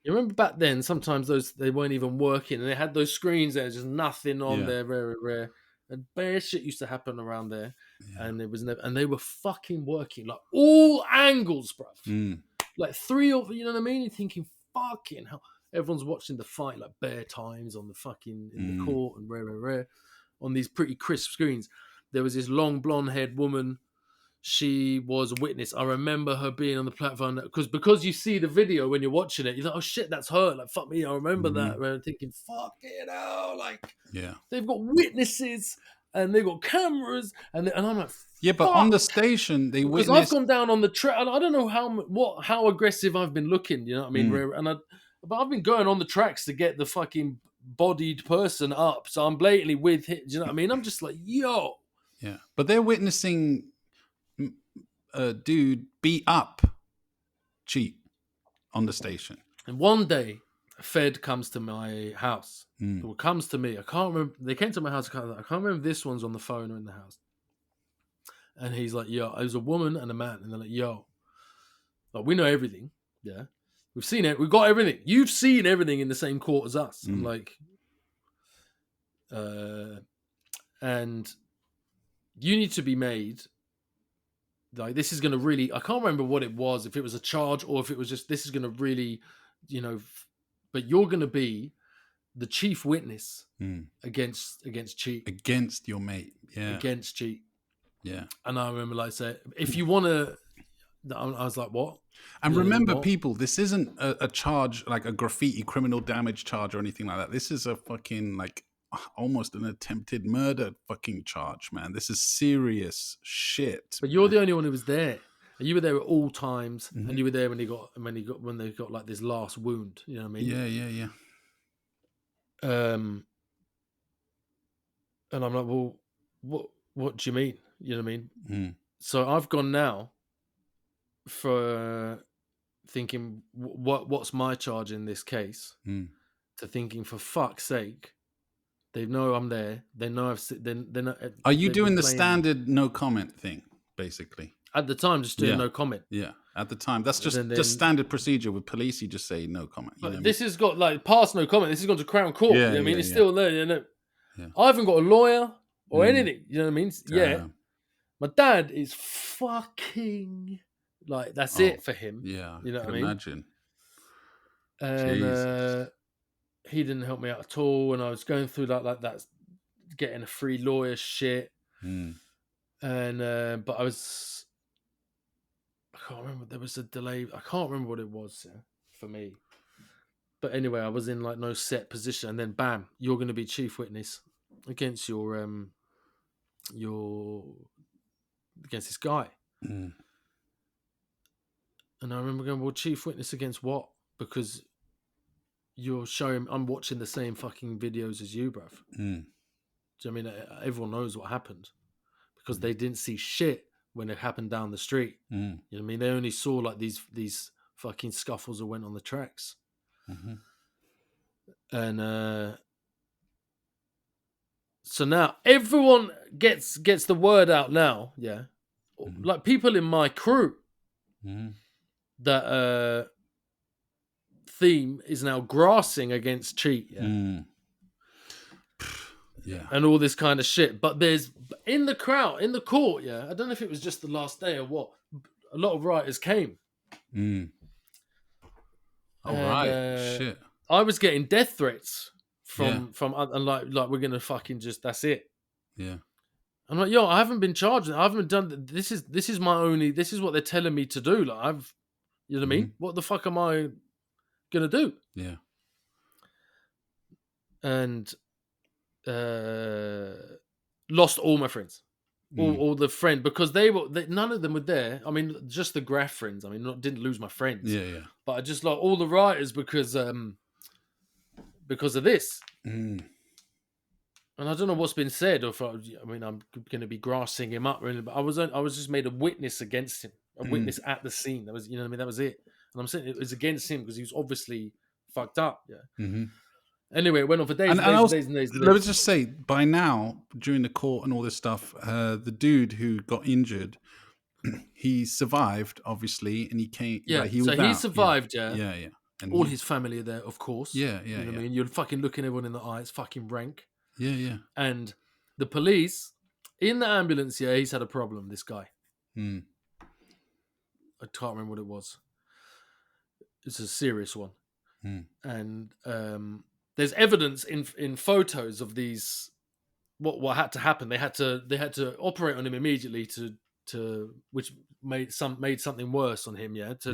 You remember back then, sometimes they weren't even working, and they had those screens there, just nothing on there, rare. And bare shit used to happen around there, and it was never, and they were fucking working like all angles, bruv. Like three of, you know what I mean? You're thinking, fucking hell, everyone's watching the fight like bare times on the fucking in the court and rare on these pretty crisp screens. There was this long blonde haired woman. She was a witness. I remember her being on the platform because you see the video when you're watching it. You're like, oh shit, that's her. Like, fuck me, I remember that. And I'm thinking, fuck it out. Like, they've got witnesses and they've got cameras, and I'm like, yeah, but on the station they witnessed. Because I've gone down on the track, and I don't know how aggressive I've been looking. You know what I mean? But I've been going on the tracks to get the fucking bodied person up, so I'm blatantly with him. Do you know what I mean? I'm just like, yo. Yeah, but they're witnessing a dude beat up cheat on the station. And one day, a Fed comes to my house. Or comes to me. I can't remember. They came to my house. I can't remember if this one's on the phone or in the house. And he's like, yo, it was a woman and a man. And they're like, yo, like, we know everything. Yeah. We've seen it. We've got everything. You've seen everything in the same court as us. I'm like, and you need to be made. Like, this is going to really, I can't remember what it was, if it was a charge or if it was just, this is going to really, you know, but you're going to be the chief witness against cheat. Against your mate. Yeah. Against cheat. Yeah. And I remember like saying, if you want to, I was like, what? And remember, people, this isn't a charge like a graffiti criminal damage charge or anything like that. This is a fucking like almost an attempted murder fucking charge, man. This is serious shit. But you're the only one who was there. And you were there at all times, and you were there when they got like this last wound. You know what I mean? Yeah. And I'm like, well, what do you mean? You know what I mean? So I've gone now for thinking, what's my charge in this case? To thinking, for fuck's sake, they know I'm there. They know I've. They're not. Are you doing the standard no comment thing, basically? At the time, just doing no comment. Yeah, at the time, that's just standard procedure with police. You just say no comment. You know this has got like past no comment. This has gone to Crown Court. Yeah, you know what I mean? It's still there. You know, Yeah. I haven't got a lawyer or anything. You know what I mean? Yeah, my dad is fucking like that's it for him. Yeah, you know what I can mean? imagine. And he didn't help me out at all, and I was going through like that, getting a free lawyer shit. And but I can't remember. There was a delay. I can't remember what it was for me. But anyway, I was in like no set position, and then bam, you're going to be chief witness against your against this guy. Mm. And I remember going, well, chief witness against what? Because you're showing, I'm watching the same fucking videos as you, bruv. Mm. Do you know what I mean? Everyone knows what happened because they didn't see shit when it happened down the street. Mm. You know what I mean? They only saw like these fucking scuffles that went on the tracks. Mm-hmm. And so now everyone gets the word out now, yeah. Mm-hmm. Like people in my crew Mm-hmm. that Theme is now grassing against Cheat, yeah. Mm. Yeah. And all this kind of shit. But there's in the crowd, in the court, yeah. I don't know if it was just the last day or what. A lot of writers came. Mm. All And, right. Shit. I was getting death threats Yeah. from and like we're gonna fucking just that's it. Yeah. I'm like, yo, I haven't been charged. I haven't done this is my only. This is what they're telling me to do. Like you know what I mean? What the fuck am I gonna do? Yeah. And lost all my friends, all the friends because none of them were there. I mean, just the graph friends. I mean, didn't lose my friends. Yeah. Yeah. But I just like all the writers because of this. Mm. And I don't know what's been said, or if I'm going to be grassing him up. Really, but I was just made a witness against him, a witness at the scene. That was, you know what I mean? That was it. And I'm saying it was against him because he was obviously fucked up. Yeah. Mm-hmm. Anyway, it went on for days And and also, days and days. let me just say, by now, during the court and all this stuff, the dude who got injured, he survived, obviously, and he came. Yeah, like, he so was he out. survived. Yeah. Yeah. And All his family are there, of course. Yeah. You know what I mean? You're fucking looking everyone in the eye. It's fucking rank. Yeah. And the police in the ambulance. Yeah, he's had a problem. This guy. Mm. I can't remember what it was. It's a serious one. Mm. And there's evidence in photos of these what had to happen. They had to operate on him immediately to which made something worse on him. Yeah, to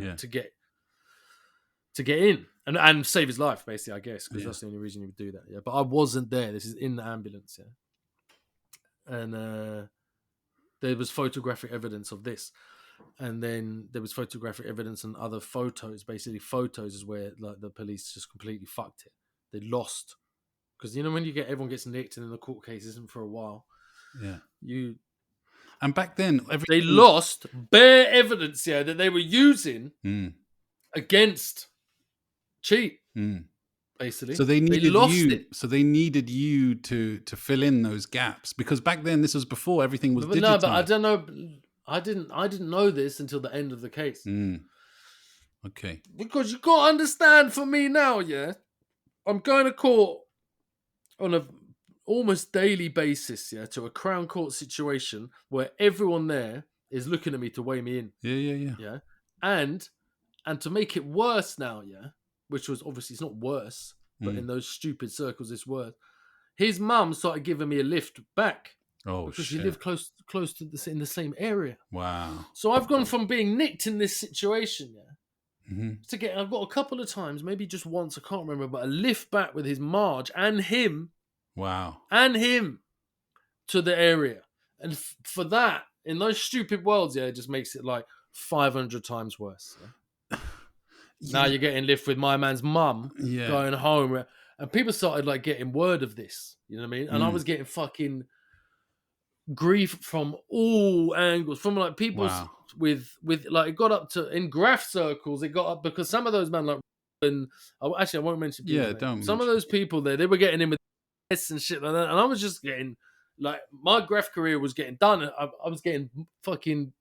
get in and save his life, basically, I guess, because that's the only reason he would do that. Yeah, but I wasn't there. This is in the ambulance. Yeah, and there was photographic evidence of this. And then there was photographic evidence and other photos. Basically, photos is where like the police just completely fucked it. They lost because you know when everyone gets nicked and then the court case isn't for a while. Yeah. And back then, they lost bare evidence, yeah, that they were using against Cheat. Basically, so they needed lost you. it. So they needed you to fill in those gaps because back then this was before everything was digital. No, but I don't know. I didn't know this until the end of the case. Okay. Because you got to understand for me now, yeah, I'm going to court on a almost daily basis, yeah, to a Crown Court situation where everyone there is looking at me to weigh me in. Yeah. And to make it worse now, yeah, which was obviously it's not worse, but in those stupid circles it's worse. His mum started giving me a lift back. Oh, because shit. she lived close to in the same area. Wow. So I've gone from being nicked in this situation, yeah, Mm-hmm. I've got a couple of times, maybe just once, I can't remember, but a lift back with his Marge and him. Wow. And him to the area. And for that, in those stupid worlds, yeah, it just makes it like 500 times worse. Yeah? Now you're getting lift with my man's mum going home. And people started like getting word of this. You know what I mean? And I was getting fucking grief from all angles, from like people with like it got up to in graph circles. It got up because some of those men like and actually I won't mention people. Yeah, don't. Some of those people there, they were getting in with and shit like that, and I was just getting like my graph career was getting done. I was getting fucking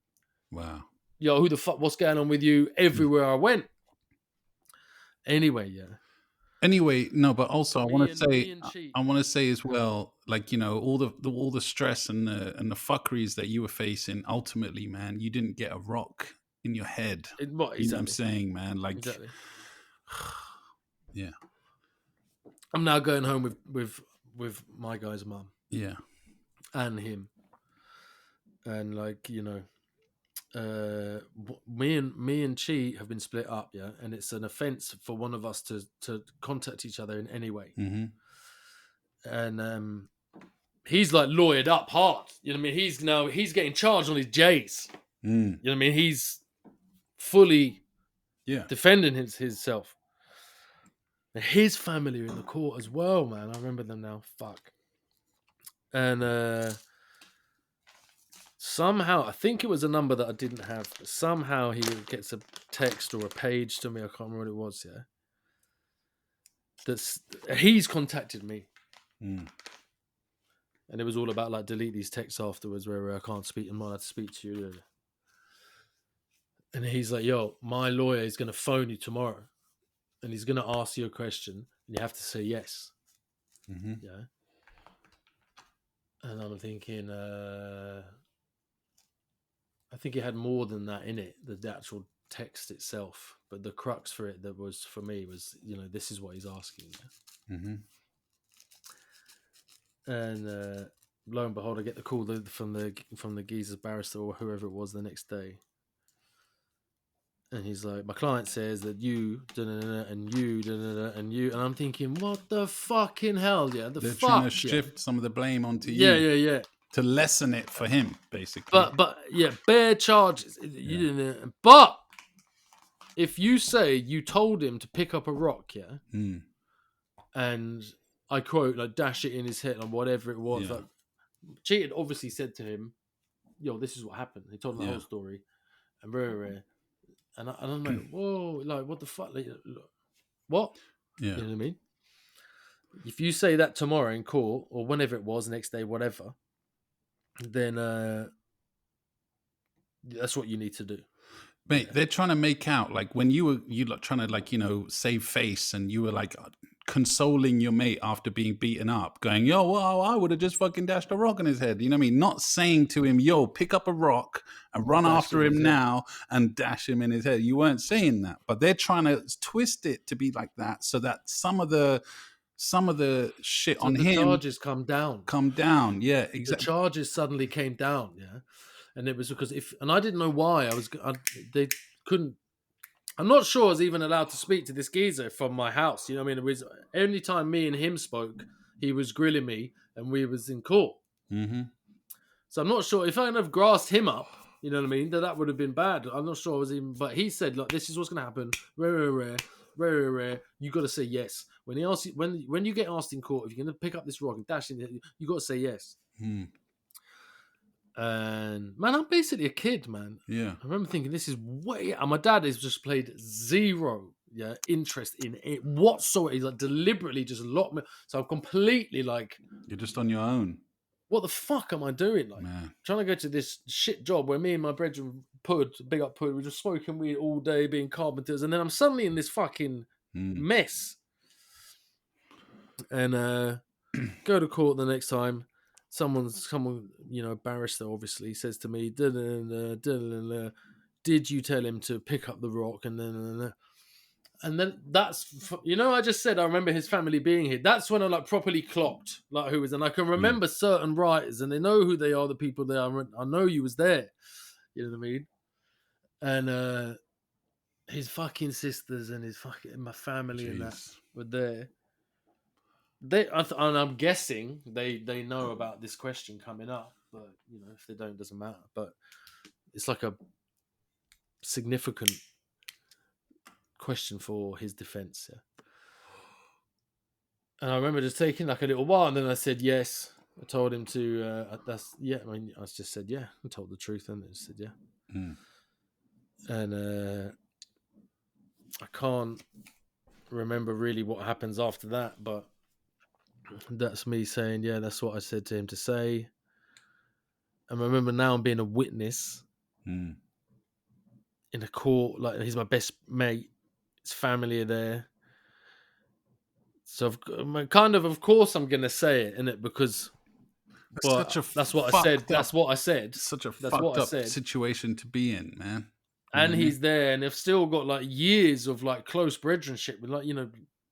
yo, who the fuck? What's going on with you? Everywhere I went. Anyway, no, but also I want to say as well, like, you know, all the stress and the fuckeries that you were facing. Ultimately, man, you didn't get a rock in your head. You know what I'm saying, man? Like, yeah. I'm now going home with my guy's mum. Yeah. And him. and like, you know, me and Chi have been split up, yeah, and it's an offense for one of us to contact each other in any way. And he's like lawyered up hard, you know what I mean? He's getting charged on his J's. You know what I mean? He's fully defending himself. And his family are in the court as well, man. I remember them now. Fuck. And somehow, I think it was a number that I didn't have. But somehow he gets a text or a page to me. I can't remember what it was. Yeah, he's contacted me, and it was all about like delete these texts afterwards, where I can't speak. I'm not allowed to speak to you. And he's like, "Yo, my lawyer is going to phone you tomorrow, and he's going to ask you a question, and you have to say yes." Yeah. And I'm thinking, I think it had more than that in it, the actual text itself. But the crux for it that was for me was, you know, this is what he's asking. And lo and behold, I get the call from the geezer's barrister or whoever it was the next day. And he's like, my client says that you, and you, and you. And I'm thinking, what the fucking hell? Yeah, They're trying to shift some of the blame onto you. Yeah. To lessen it for him, basically. But yeah, bare charges. You didn't. But if you say you told him to pick up a rock, yeah, and I quote, like, dash it in his head or whatever it was, like, Cheat had obviously said to him, yo, this is what happened. He told him the whole story. And and I'm like, whoa, like, what the fuck? Like, what? Yeah. You know what I mean? If you say that tomorrow in court or whenever it was, next day, whatever, then that's what you need to do. Mate, they're trying to make out, like, when you were trying to, like, you know, save face, and you were like consoling your mate after being beaten up, going, yo, well, I would have just fucking dashed a rock in his head. You know what I mean? Not saying to him, yo, pick up a rock and run after him now and dash him in his head. You weren't saying that, but they're trying to twist it to be like that, so that some of the shit on him, charges come down. Yeah, exactly. The charges suddenly came down. Yeah. And it was because and I didn't know why they couldn't. I'm not sure I was even allowed to speak to this geezer from my house. You know what I mean? It was only time me and him spoke, he was grilling me and we was in court. So I'm not sure if I kind of grassed him up, you know what I mean, that would have been bad. I'm not sure I was even, but he said, look, this is what's going to happen. Rare. You got to say yes. When he asks you, when you get asked in court, if you're going to pick up this rock and dash it, you got to say yes. And man, I'm basically a kid, man. Yeah. I remember thinking, this is way. And my dad has just played zero interest in it whatsoever. He's like deliberately just locked me. So I'm completely like, you're just on your own. What the fuck am I doing? Like, trying to go to this shit job where me and my brethren big up Pud, we're just smoking weed all day, being carpenters, and then I'm suddenly in this fucking mess. And go to court the next time. Someone, you know, barrister obviously says to me, did you tell him to pick up the rock? And then that's, you know, I just said, I remember his family being here. That's when I like properly clocked like who was, and I can remember certain writers and they know who they are, the people there. I know you was there. You know what I mean? And his fucking sisters and my family and that were there. And I'm guessing they know about this question coming up, but you know, if they don't, it doesn't matter. But it's like a significant question for his defense. Yeah. And I remember just taking like a little while, and then I said yes. I told him to. I just said yeah. I told the truth, and I said yeah. And I can't remember really what happens after that, but. That's me saying, yeah, that's what I said to him to say. And I remember now I'm being a witness in a court. Like, he's my best mate. His family are there. So of course I'm going to say it, innit? Because that's what I said. That's what I said. Such a fucked up situation to be in, man. And he's there, and they've still got like years of like close brethrenship with, like, you know,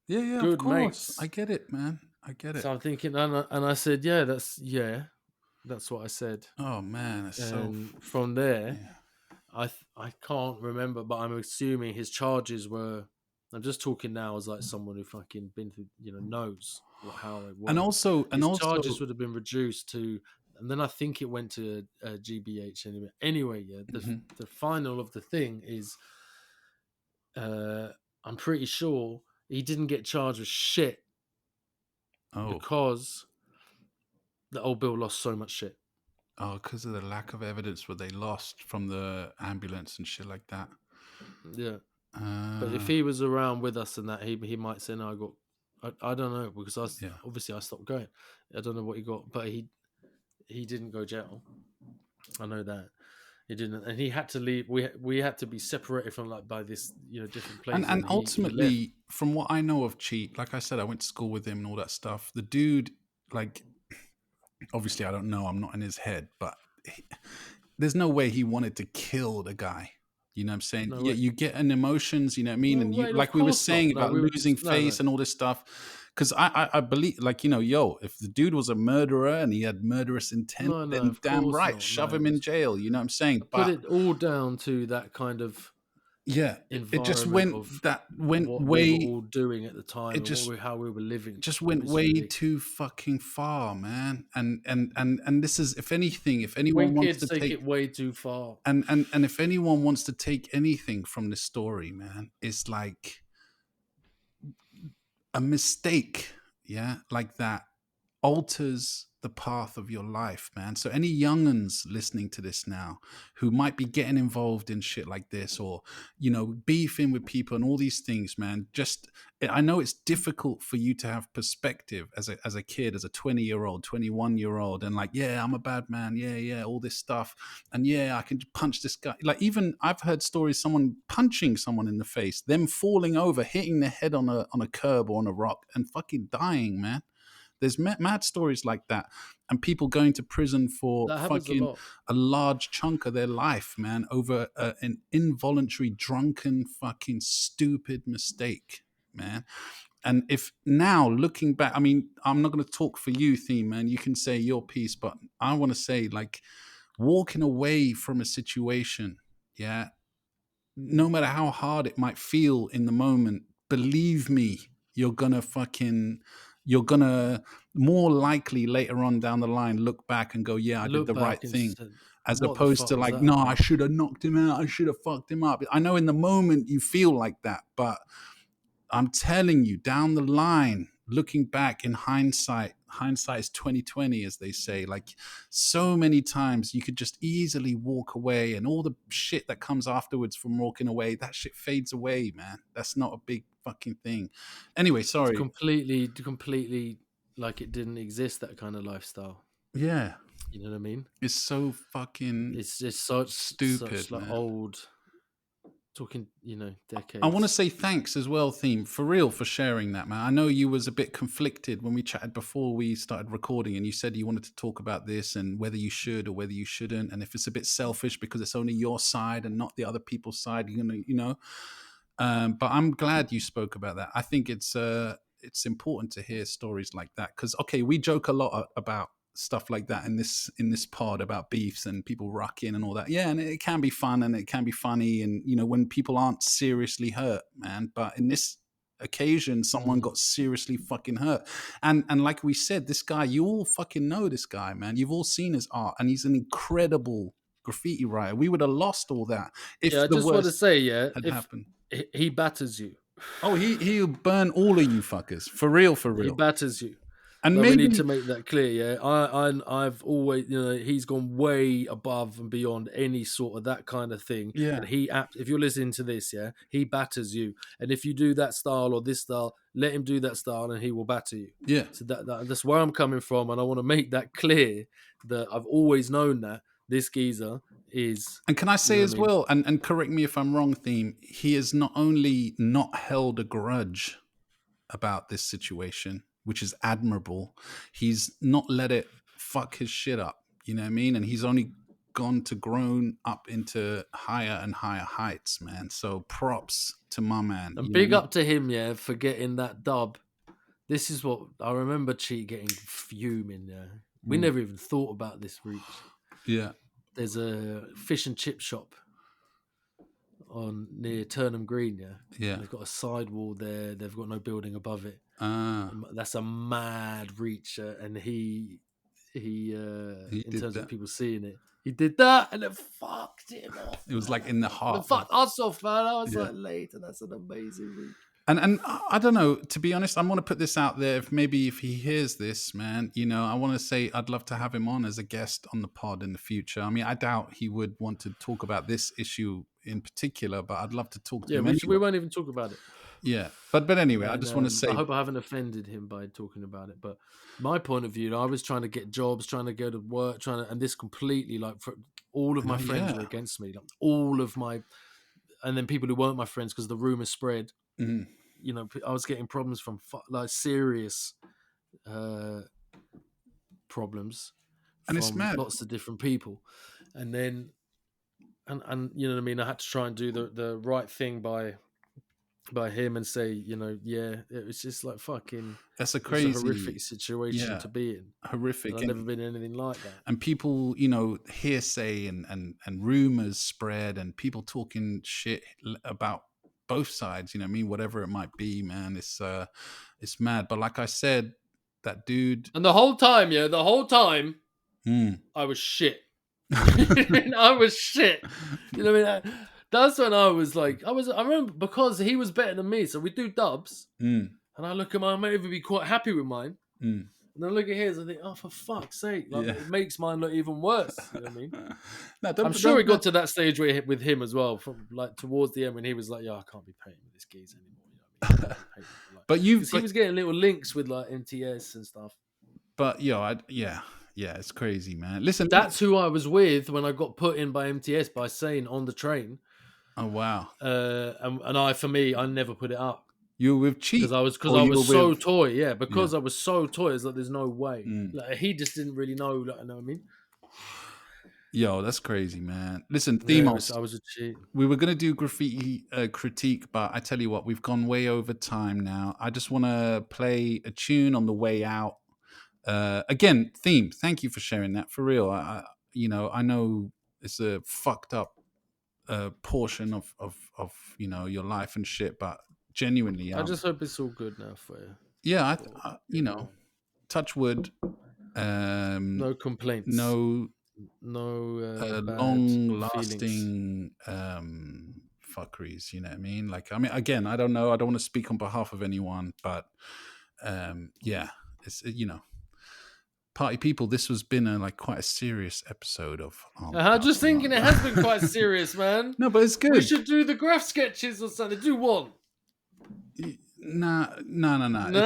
good of course. Mates. I get it, man. I get it. So I'm thinking, and I said, yeah, That's what I said. Oh man, it's And from there, yeah. I can't remember, but I'm assuming his charges were. I'm just talking now as like someone who fucking been through, knows how it works. And His also, charges would have been reduced to, and then I think it went to GBH anyway. Anyway, yeah, the final of the thing is, I'm pretty sure he didn't get charged with shit because the old Bill lost so much shit. Oh, because of the lack of evidence what they lost from the ambulance and shit like that. Yeah. But if he was around with us and that, he might say, no, I don't know, because obviously I stopped going. I don't know what he got, but he didn't go jail. I know that. He didn't, and he had to leave. We had to be separated from by this, different places. And he ultimately, from what I know of Cheat, like I said, I went to school with him and all that stuff. The dude, obviously I don't know, I'm not in his head, but there's no way he wanted to kill the guy. You know what I'm saying? No yeah, way. you get an emotions, you know what I mean? No and way, you, of like we were course saying not. No, about we were losing just- no, face and all this stuff. Because I believe, if the dude was a murderer and he had murderous intent, No, then of damn course right, not. shove No, him in jail. You know what I'm saying? put But it all down to that kind of it just environment went what way. we were all doing at the time, It just how we were living. just went way too fucking far, man. And this is, if anything, if anyone When wants kids to take it way too far. and if anyone wants to take anything from this story, man, it's like a mistake, like that alters the path of your life, man. So any younguns listening to this now who might be getting involved in shit like this, or beefing with people and all these things, man, I know it's difficult for you to have perspective as a kid, as a 20-year-old, 21-year-old, and I'm a bad man, all this stuff, and I can punch this guy. Even I've heard stories, someone punching someone in the face, them falling over, hitting their head on a curb or on a rock and fucking dying, man. There's mad stories like that, and people going to prison for fucking a large chunk of their life, man, over an involuntary, drunken, fucking stupid mistake, man. And if now looking back, I mean, I'm not going to talk for you, Theme, man. You can say your piece, but I want to say, walking away from a situation, no matter how hard it might feel in the moment, believe me, you're gonna more likely later on down the line look back and go, I did the right thing, as opposed to no, I should have knocked him out, I should have fucked him up. I know in the moment you feel like that, but I'm telling you, down the line, looking back in hindsight is 2020, as they say. So many times you could just easily walk away, and all the shit that comes afterwards from walking away, that shit fades away, man. That's not a big fucking thing. Anyway, sorry. It's completely like it didn't exist, that kind of lifestyle. Yeah. You know what I mean? It's so fucking it's just such stupid, such man. Old talking, decades. I want to say thanks as well, Theme, for real, for sharing that, man. I know you was a bit conflicted when we chatted before we started recording, and you said you wanted to talk about this and whether you should or whether you shouldn't, and if it's a bit selfish because it's only your side and not the other people's side, but I'm glad you spoke about that. I think it's important to hear stories like that, because we joke a lot about stuff like that in this pod about beefs and people rucking and all that, and it can be fun and it can be funny, and when people aren't seriously hurt, man. But in this occasion, someone got seriously fucking hurt, and like we said, this guy, you all fucking know this guy, man. You've all seen his art, and he's an incredible graffiti writer. We would have lost all that if I just want to say, had happened. He batters you. Oh, he'll burn all of you fuckers, for real. He batters you. And we maybe need to make that clear. I've always, he's gone way above and beyond any sort of that kind of thing. Yeah. And if you're listening to this, he batters you. And if you do that style or this style, let him do that style, and he will batter you. Yeah. So that's where I'm coming from, and I want to make that clear that I've always known that this geezer is. And can I say as well, and correct me if I'm wrong, Theme, he has not only not held a grudge about this situation, which is admirable, he's not let it fuck his shit up. You know what I mean? And he's only grown up into higher and higher heights, man. So props to my man. And big up to him, for getting that dub. This is what I remember. Cheat getting fuming, We never even thought about this reach. Yeah. There's a fish and chip shop near Turnham Green, Yeah. And they've got a sidewall there. They've got no building above it. That's a mad reach, and he in did terms that. of people seeing it, he did that, and it fucked him off. It was like in the heart. It fucked us off, man. I was like, later, that's an amazing reach. And I don't know, to be honest, I want to put this out there. If he hears this, man, I want to say I'd love to have him on as a guest on the pod in the future. I mean, I doubt he would want to talk about this issue in particular, but I'd love to talk to him. We won't even talk about it. Yeah, but anyway, I just want to say, I hope I haven't offended him by talking about it. But my point of view, I was trying to get jobs, trying to go to work, and this completely all of my friends were against me, and then people who weren't my friends because the rumor spread. Mm-hmm. I was getting problems from serious problems, and it's from mad. Lots of different people, and then, and you know what I mean. I had to try and do the right thing by him and say, it was just like fucking. That's a crazy, horrific situation to be in. Horrific. I've never been in anything like that. And people, hearsay and rumors spread, and people talking shit about both sides. Whatever it might be, man. It's mad. But like I said, that dude. And the whole time, I was shit. I was shit. You know what I mean? That's when I was like, I remember because he was better than me, so we do dubs, and I look at mine, I might even be quite happy with mine, and I look at his, I think, oh, for fuck's sake, it makes mine look even worse. You know what I mean? I'm sure we got to that stage with him as well, from like towards the end when he was like, I can't be paying with this geese anymore. You know what I mean? But he was getting little links with like MTS and stuff. But it's crazy, man. Listen, that's who I was with when I got put in by MTS by saying on the train. Oh wow! And I never put it up. You were with Cheap because I was so toy, because I was so toy. It's like there's no way. Like, he just didn't really know. Like, you know what I mean? Yo, that's crazy, man. Listen, Themos, I was a cheat. We were gonna do graffiti critique, but I tell you what, we've gone way over time now. I just want to play a tune on the way out. Again, Theme, thank you for sharing that. For real, I know it's a fucked up portion of your life and shit, but genuinely, I just hope it's all good now for you. Yeah, touch wood. No complaints. No long-lasting fuckeries. You know what I mean? Like, again, I don't know. I don't want to speak on behalf of anyone, but it's party people, this has been quite a serious episode of. I'm just thinking it has been quite serious, man. No, but it's good. We should do the graph sketches or something. Do one. No.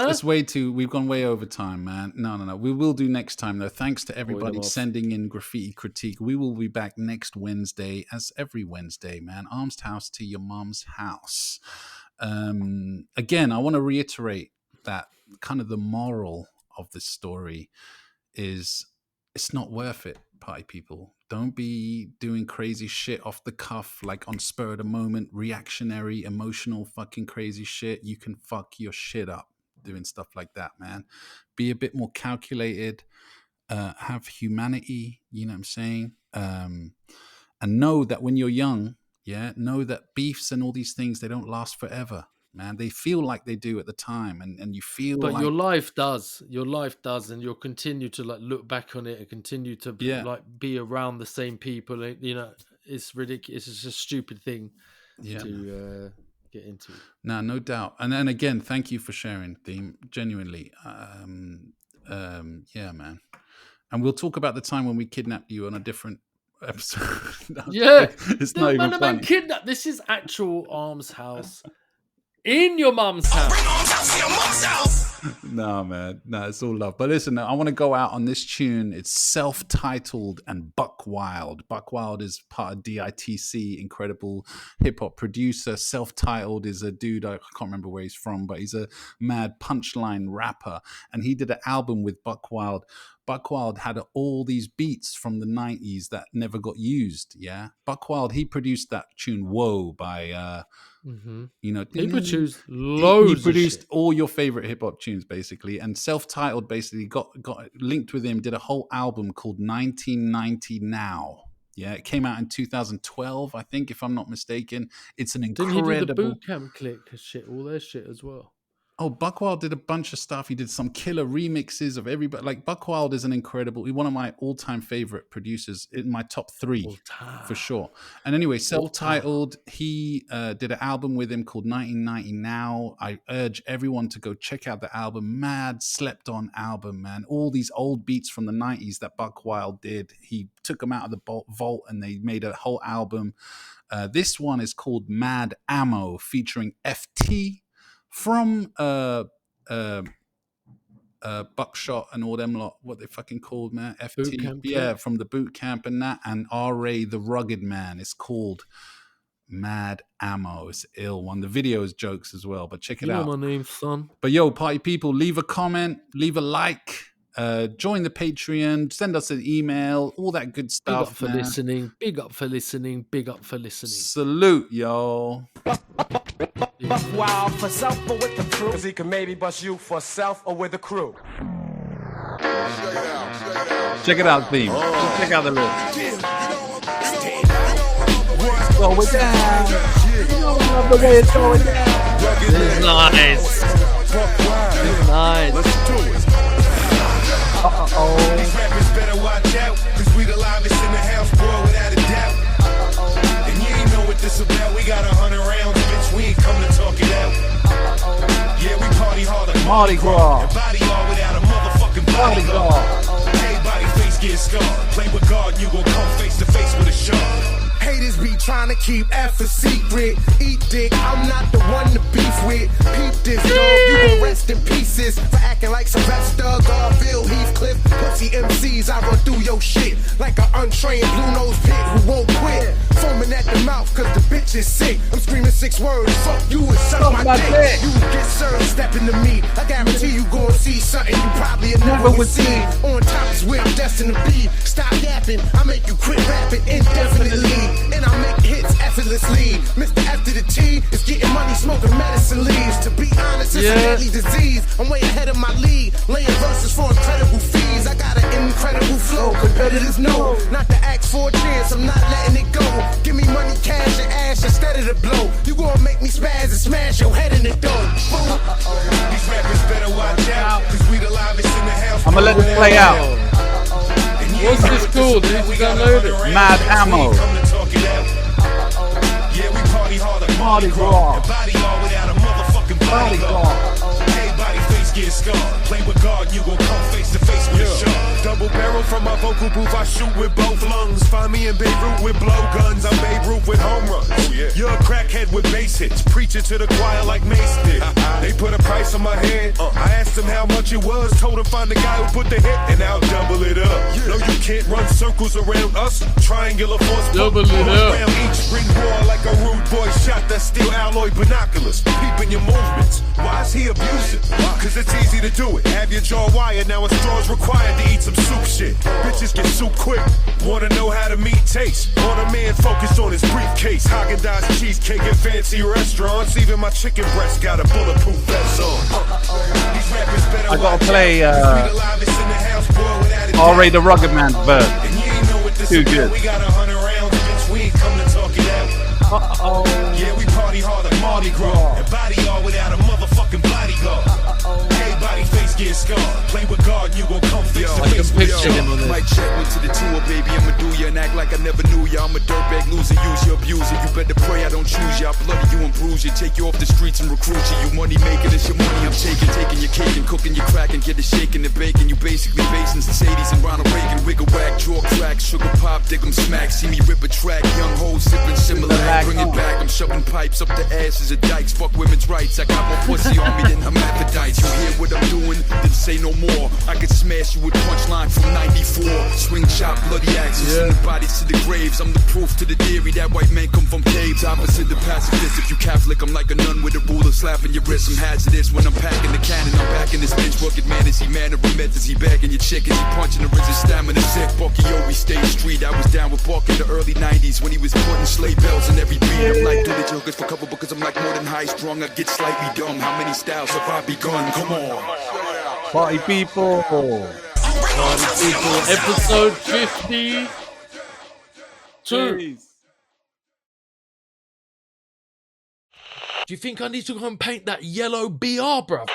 It's way too. We've gone way over time, man. No. We will do next time, though. Thanks to everybody sending in graffiti critique. We will be back next Wednesday, as every Wednesday, man. Arms house to your mum's house. Again, I want to reiterate that kind of the moral of this story is it's not worth it, party people. Don't be doing crazy shit off the cuff, like on spur of the moment, reactionary, emotional, fucking crazy shit. You can fuck your shit up doing stuff like that, man. Be a bit more calculated, have humanity, you know what I'm saying? And know that when you're young, know that beefs and all these things, they don't last forever. Man, they feel like they do at the time, and you feel but like your life does, and you'll continue to look back on it and continue to be around the same people. It's ridiculous. It's just a stupid thing to get into. No doubt. And then again, thank you for sharing, Theme. Genuinely, man. And we'll talk about the time when we kidnapped you on a different episode. It's not even funny. Kidnapped. This is actual Arms House. In your mum's house. Bring arms out to your mum's house. No, man. No, it's all love. But listen, I want to go out on this tune. It's self-titled and Buckwild. Buckwild is part of DITC, incredible hip-hop producer. Self-titled is a dude, I can't remember where he's from, but he's a mad punchline rapper. And he did an album with Buckwild Buckwild had all these beats from the 90s that never got used. Yeah, Buckwild, he produced that tune "Whoa" by you know, he produced loads. He produced of shit. all your favorite hip hop tunes basically, and self-titled basically got linked with him. Did a whole album called 1990 Now. Yeah, it came out in 2012, I think, if I'm not mistaken. It's an incredible. Didn't he do the Boot Camp Click shit, all their shit as well? Oh, Buckwild did a bunch of stuff. He did some killer remixes of everybody. Like, Buckwild is an incredible, one of my all-time favorite producers, in my top 3 for sure. And anyway, self-titled, he did an album with him called 1990 Now. I urge everyone to go check out the album. Mad slept-on album, man. All these old beats from the 90s that Buckwild did, he took them out of the vault and they made a whole album. This one is called Mad Ammo, featuring FT. From Buckshot and all them lot, what they fucking called, man? FT, yeah, from the Boot Camp and that, and R.A. the Rugged Man. It's called Mad Ammo. It's an ill one. The video is jokes as well, but check it out. You know my name, son. But yo, party people, leave a comment, leave a like, join the Patreon, send us an email, all that good stuff. Big up for listening. Big up for listening. Big up for listening. Salute, yo. Buckwild for Celph or with the crew. Cause he can maybe bust you for Celph or with the crew. Check it out, theme. Check out the list. Going down. You don't love the way it's going down. This is nice. This is nice. Let's do it. These rappers better watch out, cause we the livest in the house, boy, without a doubt. And you ain't know what this about. We got 100 rounds, bitch. We ain't come to talk it out. Yeah, we party hard like Mardi Gras. And body all without a motherfucking body guard. Everybody face get scarred. Play with God, you gon' come face to face with a shark. Haters be trying to keep F a secret. Eat dick, I'm not the one to beef with. Peep this, dog, you gon' rest in pieces for acting like Sylvester, Garfield, Heathcliff. Pussy MCs, I run through your shit like an untrained blue-nosed pig who won't quit. Foaming at the mouth cause the bitch is sick. I'm screaming 6 words, fuck you and suck my dick. You get served, stepping to me. I guarantee you gon' see something you probably never would see. On top is where I'm destined to be. Stop yapping, I make you quit rapping indefinitely. And I make hits effortlessly. Mr. F to the T is getting money, smoking medicine leaves. To be honest, it's a deadly disease. I'm way ahead of my league, laying verses for incredible fees. I got an incredible flow, competitors know not to ask for a chance, I'm not letting it go. Give me money, cash, and ash instead of the blow. You gonna make me spaz and smash your head in the door. These rappers better watch out, cause we the livest in the house. I'ma let it play out. What's this called? Did you download it? Mad Ammo. Yeah, we party hard like Mardi Gras. And body all without a motherfucking body guard. Everybody face get scarred. Play with God, you gon' come face to face with a shark. Double barrel from my vocal booth, I shoot with both lungs. Find me in Beirut with blowguns, I'm Babe Ruth with home runs. You're a crackhead with bass hits, preaching to the choir like Mace did. They put a price on my head, I asked them how much it was, told them find the guy who put the hit, and I'll double it up. No, you can't run circles around us, triangular force, double it up. Around each ring wall like a rude boy shot that steel alloy binoculars, peeping your movements. Why is he abusive? Cause it's easy to do it. Have your jaw wired, now a straw's required to eat some soup shit. Bitches get soup quick, wanna know how the meat tastes. On a man focused on his briefcase. Haagen-Dazs cheesecake at fancy restaurants. Even my chicken breast got a bulletproof vest on. I gotta play R.A. the Rugged Man verse. Too good. We got 100 rounds, bitch. We ain't come to talk it out. Yeah, we party hard like Mardi Gras. And body all without a motherfucking bodyguard. Everybody face get scarred. Play with God, you gon' come face to face with your Mic check, went to the tour, baby, I'ma do ya and act like I never knew ya. I'm a dirtbag loser, use you, abuse it. You better pray I don't choose ya. I bloody you and bruise you, take you off the streets and recruit you. You money making, it's your money I'm taking your cake and cooking your crack and get it shaking and baking. You basically basing Mercedes and Ronald Reagan. Wiggle whack, jaw crack, sugar pop, dig 'em smack. See me rip a track, young hoes sipping similar. Bring it back, I'm shoving pipes up the asses of dykes. Fuck women's rights, I got more pussy on me than hermaphrodites. You hear what I'm doing? then say no more. I could smash you with punchline from 94. Swing chop, bloody axes, send the bodies to the graves. I'm the proof to the theory that white men come from caves. Opposite the pacifist, if you Catholic, I'm like a nun with a ruler slapping your wrist. I'm hazardous when I'm packing the cannon. I'm back in this bitch. Rugged man, is he man or remit? Is he bagging your chick? Is he punching the risen stamina sick? Bucky we stayed street. I was down with Buck in the early 90s when he was putting sleigh bells in every beat. I'm like, do the jokers for cover because I'm like more than high strung. I get slightly dumb. How many styles have I begun? Come on. Party people. Episode 52. Do you think I need to go and paint that yellow BR, bruv?